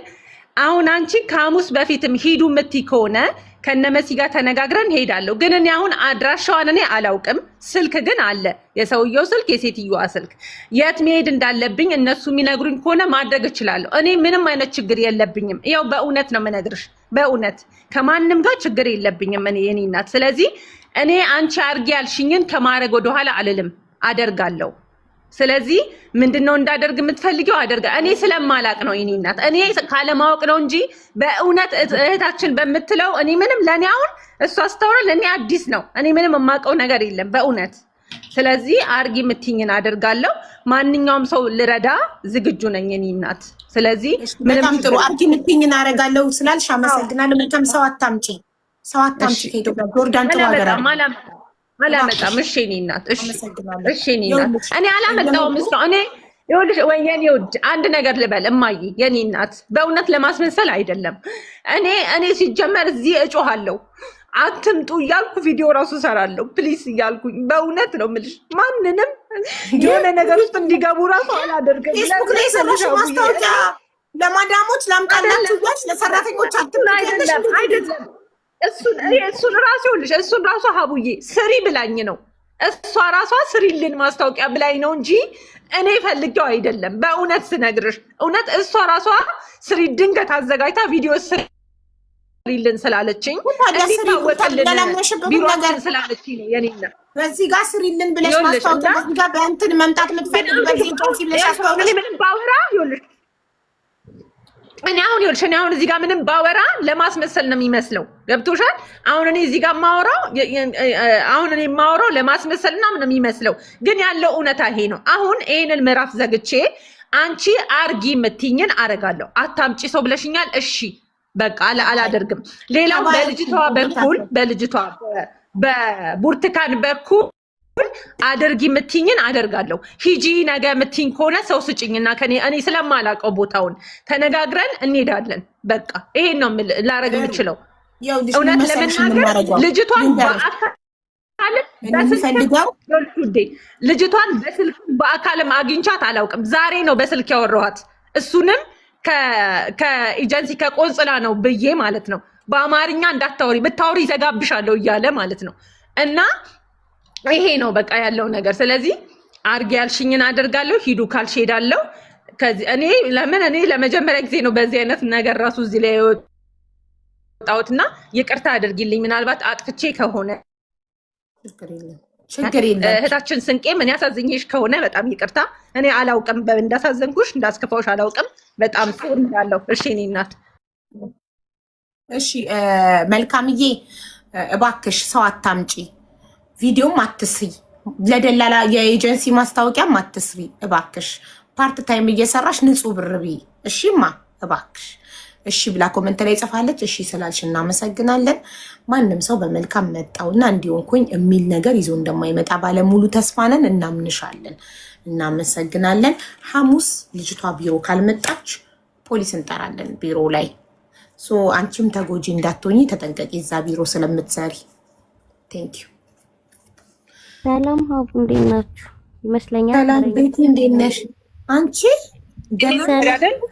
አሁን አንቺ ከሐሙስ በፊትም ሂዱ የምትይ ከሆነ ከነመሲ ጋር ተነጋግረን ሄዳለሁ። ግን እኔ አሁን አድራሻዋን እኔ አላውቅም። ስልክ ግን አለ፣ የሰውየው ስልክ፣ የሴትዮዋ ስልክ። የት መሄድ እንዳለብኝ እነሱ የሚነግሩኝ ከሆነ ማድረግ እችላለሁ። እኔ ምንም አይነት ችግር የለብኝም። ያው በእውነት ነው የምነግርሽ፣ በእውነት ከማንም ጋር ችግር የለብኝም እኔ የኔ እናት። ስለዚህ እኔ አንቺ አርጊ ያልሽኝን ከማድረግ ወደኋላ አልልም፣ አደርጋለሁ። ስለዚህ ምንድነው እንዳደርግ የምትፈልጊው አደርጋ። እኔ ስለማላቅ ነው የኔ እናት፣ እኔ ካለማወቅ ነው እንጂ በእውነት እህታችን በምትለው እኔ ምንም ለኔ አሁን እሷ አስተውራ ለኔ አዲስ ነው። እኔ ምንም የማውቀው ነገር የለም በእውነት። ስለዚህ አርጊ የምትይኝን አደርጋለሁ። ማንኛውም ሰው ልረዳ ዝግጁ ነኝ የኔ እናት። ስለዚህ ምንም ጥሩ አርጊ የምትይኝን አደርጋለሁ ስላልሽ አመሰግናለሁ። መልካም ሰው አታምጪ ከኢትዮጵያ ጆርዳን ተዋገራ አላመጣም። እሺ እኔ እናት እሺ እኔ እናት እኔ አላመጣውም። እኔ ይኸውልሽ ወይ የኔ ውድ አንድ ነገር ልበል እማዬ፣ የኔ እናት በእውነት ለማስመሰል አይደለም። እኔ ሲጀመር እዚህ እጮሃለሁ አትምጡ እያልኩ ቪዲዮ ራሱ ሰራለሁ ፕሊስ እያልኩኝ በእውነት ነው የምልሽ። ማንንም የሆነ ነገር ውስጥ እንዲገቡ ራሱ አላደርግም። ፌስቡክ ላይ ሰራሽ ማስታወቂያ ለማዳሞች ላምጣላችሁ ያች ለሰራተኞች አይደለም እሱን ራሱ ይኸውልሽ እሱን ራሱ ሀቡዬ ስሪ ብላኝ ነው። እሷ ራሷ ስሪልን ማስታወቂያ ብላኝ ነው እንጂ እኔ ፈልጌው አይደለም። በእውነት ስነግርሽ እውነት እሷ ራሷ ስሪ ድንገት አዘጋጅታ ቪዲዮ ስሪልን ስላለችኝ ቢሮችን ስላለችኝ ነው የኔና በዚህ ጋር ስሪልን ብለሽ ማስታወቂያ በዚህ ጋር በእንትን መምጣት የምትፈልግ በዚህ ጆሲ ብለሽ አስታወቂያ ምንም ባወራ ይኸውልሽ እኔ አሁን እዚህ ጋር ምንም ባወራ ለማስመሰል ነው የሚመስለው። ገብቶሻል? አሁን እኔ እዚህ ጋር የማወራው ለማስመሰልና ምን የሚመስለው ግን ያለው እውነታ ይሄ ነው። አሁን ይሄንን ምዕራፍ ዘግቼ አንቺ አርጊ የምትይኝን አረጋለሁ። አታምጪ ሰው ብለሽኛል። እሺ በቃ አላደርግም። ሌላው በልጅቷ በቡርቱካን በኩል አድርጊ የምትይኝን አደርጋለሁ። ሂጂ ነገ የምትይኝ ከሆነ ሰው ስጭኝና እኔ ስለማላውቀው ቦታውን ተነጋግረን እንሄዳለን። በቃ ይሄን ነው ላረግ የምችለው። እውነት ለመናገር ልጅቷን በአካልም አግኝቻት አላውቅም። ዛሬ ነው በስልክ ያወራኋት። እሱንም ከኤጀንሲ ከቆንጽላ ነው ብዬ ማለት ነው። በአማርኛ እንዳታወሪ ብታወሪ ይዘጋብሻለሁ እያለ ማለት ነው። እና ይሄ ነው በቃ ያለው ነገር። ስለዚህ አርጊ ያልሽኝን አደርጋለሁ። ሂዱ ካልሽ ሄዳለሁ። እኔ ለመጀመሪያ ጊዜ ነው በዚህ አይነት ነገር ራሱ እዚህ ላይ የወጣሁትና ይቅርታ አድርጊልኝ። ምናልባት አጥፍቼ ከሆነ ችግር የለም። እህታችን ስንቄ ምን ያሳዝኝሽ ከሆነ በጣም ይቅርታ። እኔ አላውቅም እንዳሳዘንኩሽ እንዳስከፋውሽ አላውቅም። በጣም ሶሪ እላለሁ። እሺ እኔ እናት እሺ መልካምዬ እባክሽ ሰው አታምጪ፣ ቪዲዮም አትስሪ፣ ለደላላ የኤጀንሲ ማስታወቂያም አትስሪ እባክሽ። ፓርት ታይም እየሰራሽ ንጹህ ብር ብይ እሺማ እባክሽ። እሺ ብላ ኮመንት ላይ ጽፋለች። እሺ ስላልሽ እናመሰግናለን። ማንም ሰው በመልካም መጣውና እንዲሆንኩኝ የሚል ነገር ይዞ እንደማይመጣ ባለሙሉ ተስፋ ነን። እናምንሻለን። እናመሰግናለን። ሐሙስ ልጅቷ ቢሮ ካልመጣች ፖሊስ እንጠራለን ቢሮ ላይ። አንቺም ተጎጂ እንዳትሆኚ ተጠንቀቂ፣ እዛ ቢሮ ስለምትሰሪ። ቴንኪዩ። ሰላም ሀቡ እንዴት ናችሁ? ይመስለኛል። ሰላም ቤቲ እንዴት ነሽ አንቺ?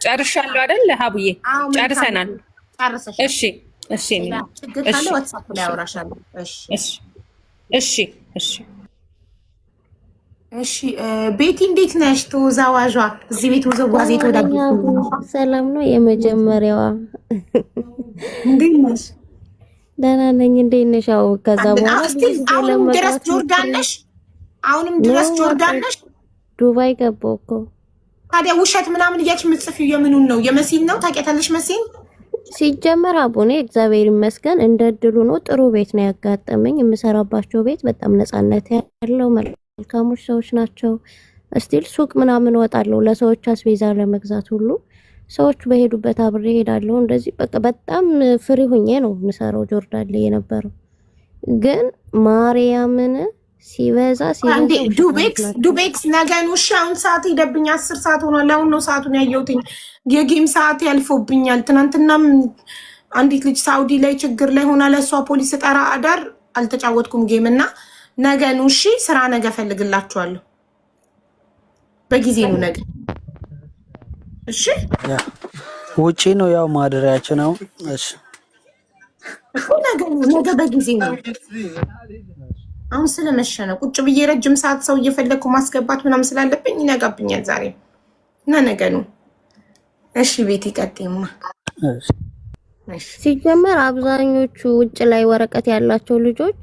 ጨርሻለሁ አይደል ሀቡዬ? ጨርሰናል። ጨርሰሽ። እሺ እሺ ችግር ካለ ዋትስአፕ ላይ አወራሻለሁ። እሺ ቤቲ እንዴት ነሽ? ተወዛዋዧ እዚህ ቤት ውዝዋዜ ተወዳጅ። ሰላም ነው የመጀመሪያዋ። እንዴት ነሽ? ደህና ነኝ። እንዴት ነሽ? አዎ ከዛ በኋላ አሁንም ድረስ ጆርዳን ነሽ? አሁንም ድረስ ጆርዳን ነሽ? ዱባይ ገባሁ እኮ። ታዲያ ውሸት ምናምን እያልሽ የምትጽፊው የምኑን ነው? የመሲን ነው? ታውቂያታለሽ መሲን? ሲጀመር አቡኔ እግዚአብሔር ይመስገን እንደ እድሉ ነው ጥሩ ቤት ነው ያጋጠመኝ። የምሰራባቸው ቤት በጣም ነፃነት ያለው መልካሞች ሰዎች ናቸው። እስቲል ሱቅ ምናምን ወጣለሁ ለሰዎች አስቤዛ ለመግዛት ሁሉ ሰዎች በሄዱበት አብሬ ሄዳለሁ። እንደዚህ በቃ በጣም ፍሪ ሆኜ ነው የምሰራው ጆርዳን ላይ የነበረው። ግን ማርያምን ሲበዛ ዱቤክስ ነገን አሁን ሰዓት ሄደብኝ። 10 ሰዓት ሆኗል። አሁን ነው ሰዓቱን ያየሁት። የጌም ሰዓት ያልፎብኛል። ትናንትናም አንዲት ልጅ ሳውዲ ላይ ችግር ላይ ሆና ለእሷ ፖሊስ ጠራ አዳር አልተጫወትኩም ጌም እና ነገኑ እሺ፣ ስራ ነገ ፈልግላችኋለሁ። በጊዜ ነው ነገ። እሺ፣ ውጪ ነው ያው ማደሪያችን ነው። እሺ እኮ ነገ በጊዜ ነው። አሁን ስለመሸ ነው ቁጭ ብዬ ረጅም ሰዓት ሰው እየፈለግኩ ማስገባት ምናምን ስላለብኝ ይነጋብኛል ዛሬ እና ነገ ነው። እሺ ቤት ይቀጥይማ። ሲጀመር አብዛኞቹ ውጭ ላይ ወረቀት ያላቸው ልጆች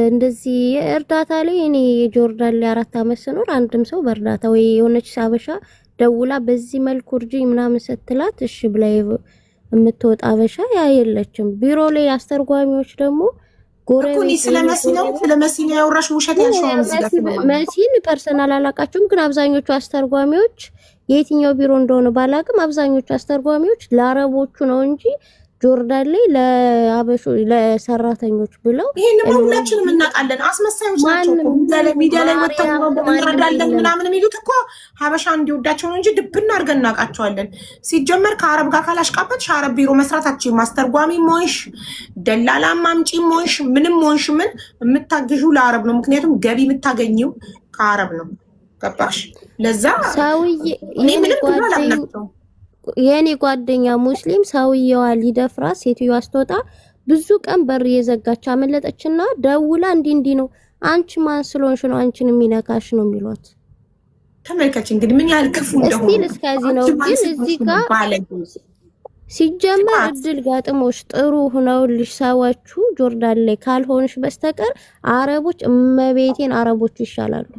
እንደዚህ እርዳታ ላይ እኔ ጆርዳን ላይ 4 አመት ስኖር አንድም ሰው በእርዳታ ወይ የሆነች አበሻ ደውላ በዚህ መልኩ እርጂ ምናምን ስትላት እሺ ብላ የምትወጣ አበሻ ያ የለችም። ቢሮ ላይ አስተርጓሚዎች ደግሞ ጎረቤት ስለመሲ ነው ያወራሽ ውሸት ያልሽው። መሲን ፐርሰናል አላቃቸውም፣ ግን አብዛኞቹ አስተርጓሚዎች የትኛው ቢሮ እንደሆነ ባላቅም አብዛኞቹ አስተርጓሚዎች ለአረቦቹ ነው እንጂ ጆርዳን ላይ ለአበሹ ለሰራተኞች ብለው ይሄን ሁላችንም እናውቃለን። አስመሳዮች ናቸው። ሚዲያ ላይ ወጥተው እንረዳለን ምናምን የሚሉት እኮ ሀበሻ እንዲወዳቸው ነው እንጂ ድብና አድርገን እናውቃቸዋለን። ሲጀመር ከአረብ ጋር ካላሽቃበትሽ አረብ ቢሮ መስራታችን ማስተርጓሚ ሞሽ ደላላ ማምጪ ሞሽ ምንም ሞሽ ምን የምታግዡ ለአረብ ነው። ምክንያቱም ገቢ የምታገኘው ከአረብ ነው። ገባሽ? ለዛ ሰውዬ እኔ ምንም ብሎ አላምናቸውም። የኔ ጓደኛ ሙስሊም ሰውየዋ ሊደፍራት ሴትዮዋ አስተወጣ ብዙ ቀን በር የዘጋች አመለጠችና ደውላ እንዲህ ነው አንቺ ማን ስለሆንሽ ነው አንቺን የሚነካሽ ነው የሚሏት። ተመልካች እንግዲህ ምን ያህል ክፉ እንደሆነ እስቲ እስከዚህ ነው። ግን እዚህ ጋር ሲጀመር እድል ጋጥሞሽ ጥሩ ሆነውልሽ ሰዎቹ ጆርዳን ላይ ካልሆንሽ በስተቀር አረቦች እመቤቴን አረቦቹ ይሻላሉ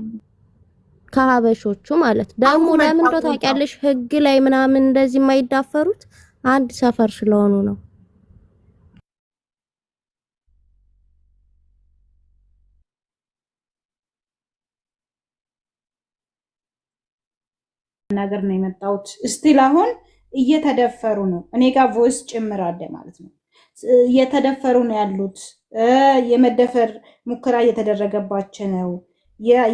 ከሀበሾቹ ማለት ደግሞ ለምን እንደው ታውቂያለሽ ህግ ላይ ምናምን እንደዚህ የማይዳፈሩት አንድ ሰፈር ስለሆኑ ነው። ነገር ነው የመጣሁት። እስቲል አሁን እየተደፈሩ ነው። እኔ ጋር ቮይስ ጭምር አለ ማለት ነው። እየተደፈሩ ነው ያሉት። የመደፈር ሙከራ እየተደረገባቸው ነው።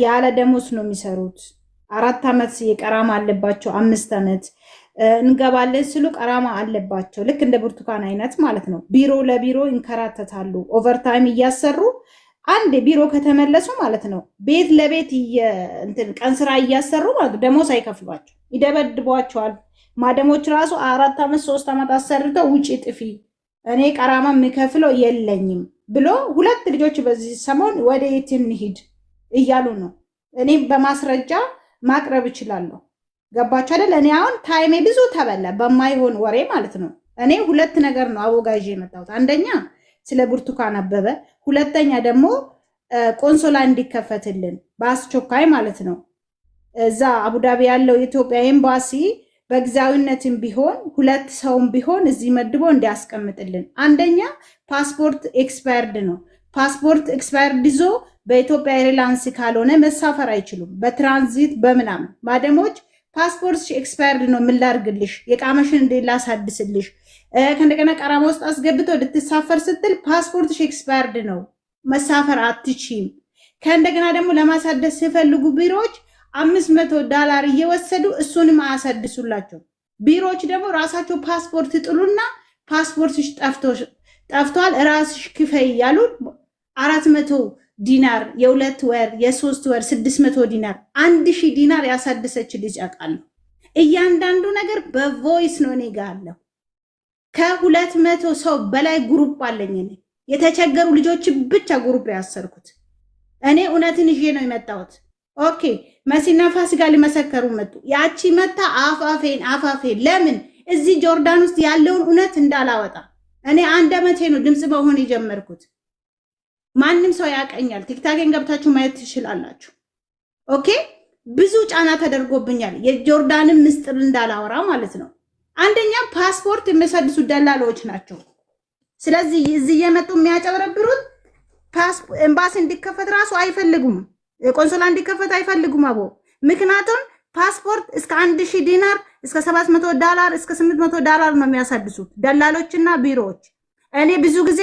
ያለ ደሞዝ ነው የሚሰሩት። 4 አመት የቀራማ አለባቸው። 5 አመት እንገባለን ስሉ ቀራማ አለባቸው። ልክ እንደ ብርቱካን አይነት ማለት ነው። ቢሮ ለቢሮ ይንከራተታሉ። ኦቨርታይም እያሰሩ አንድ ቢሮ ከተመለሱ ማለት ነው ቤት ለቤት ቀን ስራ እያሰሩ ማለት ደሞዝ አይከፍሏቸው፣ ይደበድቧቸዋል። ማደሞች ራሱ 4 አመት 3 አመት አሰርተው ውጪ ጥፊ እኔ ቀራማ የምከፍለው የለኝም ብሎ 2 ልጆች በዚህ ሰሞን ወደ የት እንሂድ እያሉ ነው። እኔ በማስረጃ ማቅረብ እችላለሁ። ገባችሁ አይደል? እኔ አሁን ታይሜ ብዙ ተበላ በማይሆን ወሬ ማለት ነው። እኔ 2 ነገር ነው አወጋዥ የመጣሁት። አንደኛ ስለ ብርቱካን አበበ፣ ሁለተኛ ደግሞ ቆንሶላ እንዲከፈትልን በአስቸኳይ ማለት ነው። እዛ አቡዳቢ ያለው የኢትዮጵያ ኤምባሲ በጊዜያዊነትም ቢሆን 2 ሰውም ቢሆን እዚህ መድቦ እንዲያስቀምጥልን። አንደኛ ፓስፖርት ኤክስፓየርድ ነው። ፓስፖርት ኤክስፓየርድ ይዞ በኢትዮጵያ ኤርላይንስ ካልሆነ መሳፈር አይችሉም። በትራንዚት በምናምን ማደሞች ፓስፖርት ኤክስፓየርድ ነው ምላርግልሽ የቃመሽን እንደ ላሳድስልሽ ከእንደገና ቀራማ ውስጥ አስገብቶ ልትሳፈር ስትል ፓስፖርት ኤክስፓየርድ ነው መሳፈር አትችይም። ከእንደገና ደግሞ ለማሳደስ ሲፈልጉ ቢሮዎች $500 እየወሰዱ እሱንም አያሳድሱላቸው። ቢሮዎች ደግሞ ራሳቸው ፓስፖርት ጥሉና ፓስፖርትሽ ጠፍቷል ራስሽ ክፈይ ያሉ 400 ዲናር የ2 ወር የ3 ወር 600 ዲናር 1000 ዲናር ያሳደሰች ልጅ አውቃለሁ። እያንዳንዱ ነገር በቮይስ ነው እኔ ጋር አለው። ከ200 ሰው በላይ ግሩፕ አለኝ እኔ የተቸገሩ ልጆች ብቻ ግሩፕ ያሰርኩት እኔ እውነትን ይዤ ነው የመጣሁት። ኦኬ መሲና ፋሲካ ሊመሰከሩ መጡ። ያቺ መታ አፋፌን ለምን እዚህ ጆርዳን ውስጥ ያለውን እውነት እንዳላወጣ እኔ 1 ዓመቴ ነው ድምጽ መሆን የጀመርኩት። ማንም ሰው ያቀኛል። ቲክታክን ገብታችሁ ማየት ትችላላችሁ። ኦኬ ብዙ ጫና ተደርጎብኛል የጆርዳንን ምስጥር እንዳላወራ ማለት ነው። አንደኛ ፓስፖርት የሚሰድሱ ደላሎች ናቸው። ስለዚህ እዚህ የመጡ የሚያጨበረብሩት ኤምባሲ እንዲከፈት ራሱ አይፈልጉም። ቆንሶላ እንዲከፈት አይፈልጉም አቦ። ምክንያቱም ፓስፖርት እስከ 1000 ዲናር እስከ $700 እስከ $800 ነው የሚያሳድሱት ደላሎችና ቢሮዎች። እኔ ብዙ ጊዜ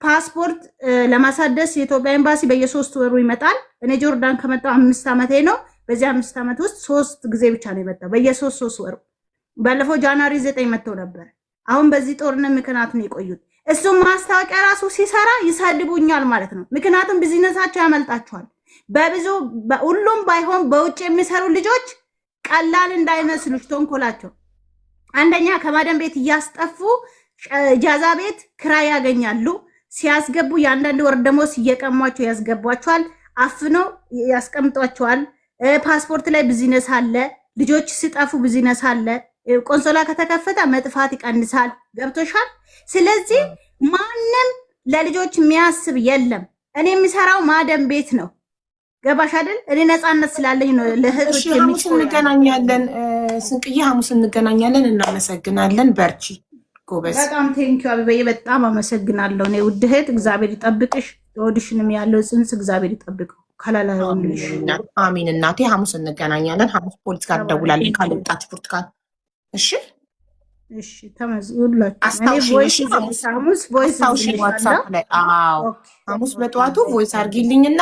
ፓስፖርት ለማሳደስ የኢትዮጵያ ኤምባሲ በየ3 ወሩ ይመጣል። እኔ ጆርዳን ከመጣሁ 5 ዓመቴ ነው። በዚህ 5 ዓመት ውስጥ 3 ጊዜ ብቻ ነው የመጣው በየ3 ወሩ። ባለፈው ጃንዋሪ 9 መጥተው ነበር። አሁን በዚህ ጦርነት ምክንያት ነው የቆዩት። እሱም ማስታወቂያ ራሱ ሲሰራ ይሳድቡኛል ማለት ነው። ምክንያቱም ቢዝነሳቸው ያመልጣቸዋል። በብዙ ሁሉም ባይሆን በውጭ የሚሰሩ ልጆች ቀላል እንዳይመስሉሽ ተንኮላቸው። አንደኛ ከማደም ቤት እያስጠፉ ጃዛ ቤት ክራይ ያገኛሉ። ሲያስገቡ የአንዳንድ ወር ደሞዝ እየቀሟቸው ያስገቧቸዋል። አፍነው ያስቀምጧቸዋል። ፓስፖርት ላይ ቢዝነስ አለ። ልጆች ሲጠፉ ቢዝነስ አለ። ቆንሶላ ከተከፈተ መጥፋት ይቀንሳል። ገብቶሻል? ስለዚህ ማንም ለልጆች የሚያስብ የለም። እኔ የሚሰራው ማደም ቤት ነው። ገባሽ አይደል? እኔ ነፃነት ስላለኝ ነው ለህዝብ ሐሙስ እንገናኛለን። ስንቅዬ ሐሙስ እንገናኛለን። እናመሰግናለን። በርቺ ጎበዝ። በጣም ቴንኪው አበበዬ፣ በጣም አመሰግናለሁ። እኔ ውድ እህት እግዚአብሔር ይጠብቅሽ። ወዲሽንም ያለው ጽንስ እግዚአብሔር ይጠብቀው። ከላላ ይሁንልሽ። አሚን እናቴ። ሐሙስ እንገናኛለን። ሐሙስ ፖሊስ ጋር ደውላለች ካልወጣች ብርቱካን። እሺ እሺ፣ ተመዝግቡላችሁ። ሐሙስ በጠዋቱ ቮይስ አድርጊልኝና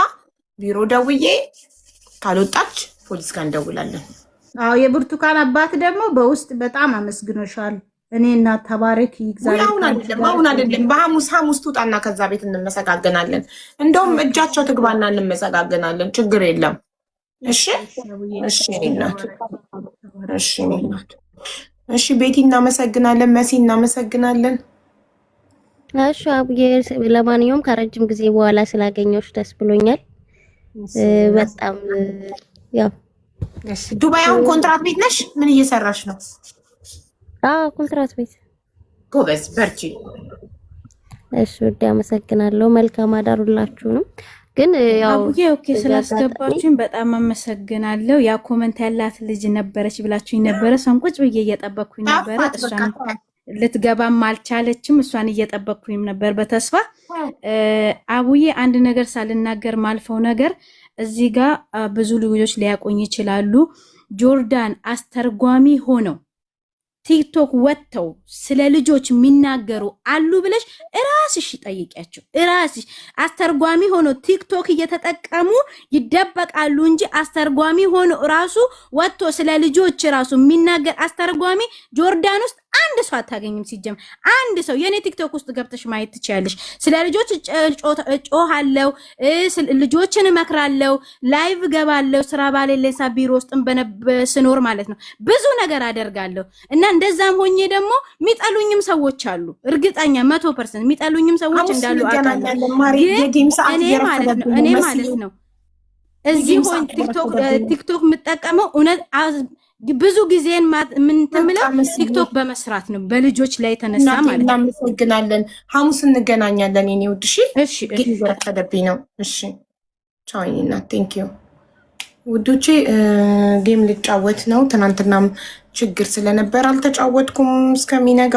ቢሮ ደውዬ ካልወጣች ፖሊስ ጋር እንደውላለን። አዎ የብርቱካን አባት ደግሞ በውስጥ በጣም አመስግኖሻል። እኔ እና ተባረክ ይግዛል። አሁን አይደለም በሐሙስ ትውጣና ከዛ ቤት እንመሰጋገናለን። እንደውም እጃቸው ትግባና እንመሰጋገናለን። ችግር የለም። እሺ እሺ እናት፣ እሺ እናት፣ እሺ ቤቲ እናመሰግናለን። መሲ እናመሰግናለን። እሺ አቡዬ፣ ለማንኛውም ከረጅም ጊዜ በኋላ ስላገኘሁሽ ደስ ብሎኛል። በጣም ያው ዱባይ አሁን ኮንትራት ቤት ነሽ? ምን እየሰራሽ ነው? ኮንትራት ቤት። ጎበዝ በርቺ። እሺ ወደ አመሰግናለሁ። መልካም አዳሩላችሁንም። ግን ያው አቡዬ ኦኬ ስላስገባችሁኝ በጣም አመሰግናለሁ። ያ ኮመንት ያላት ልጅ ነበረች ብላችሁኝ ነበረ። እሷን ቁጭ ብዬ እየጠበቅኩኝ ነበረ። እሷን ልትገባም አልቻለችም። እሷን እየጠበቅኩኝ ነበር በተስፋ። አቡዬ አንድ ነገር ሳልናገር ማልፈው ነገር እዚህ ጋር ብዙ ልጆች ሊያቆኝ ይችላሉ። ጆርዳን አስተርጓሚ ሆነው ቲክቶክ ወጥተው ስለ ልጆች የሚናገሩ አሉ ብለሽ እራስሽ ጠይቂያቸው። እራስሽ አስተርጓሚ ሆኖ ቲክቶክ እየተጠቀሙ ይደበቃሉ እንጂ አስተርጓሚ ሆኖ ራሱ ወጥቶ ስለ ልጆች ራሱ የሚናገር አስተርጓሚ ጆርዳን ውስጥ አንድ ሰው አታገኝም። ሲጀምር አንድ ሰው የኔ ቲክቶክ ውስጥ ገብተሽ ማየት ትችያለሽ። ስለ ልጆች ጮሃለው፣ ልጆችን እመክራለው፣ ላይቭ ገባለው። ስራ ባሌሌሳ ቢሮ ውስጥም ስኖር ማለት ነው ብዙ ነገር አደርጋለሁ። እና እንደዛም ሆኜ ደግሞ የሚጠሉኝም ሰዎች አሉ። እርግጠኛ 100% የሚጠሉኝም ሰዎች እንዳሉ አውቃለሁ። እኔ ማለት ነው እዚህ ሆን ቲክቶክ የምጠቀመው እውነት ብዙ ጊዜን ምን ተምለው ቲክቶክ በመስራት ነው በልጆች ላይ ተነሳ ማለት ነው። እናመሰግናለን። ሐሙስ እንገናኛለን የኔ ውድ። እሺ ተደብኝ ነው። እሺ ቻው እና ቴንክ ዩ ውዶቼ። ጌም ልጫወት ነው። ትናንትናም ችግር ስለነበር አልተጫወትኩም እስከሚነጋ።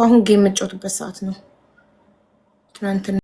አሁን ጌም የምጫወትበት ሰዓት ነው። ትናንትና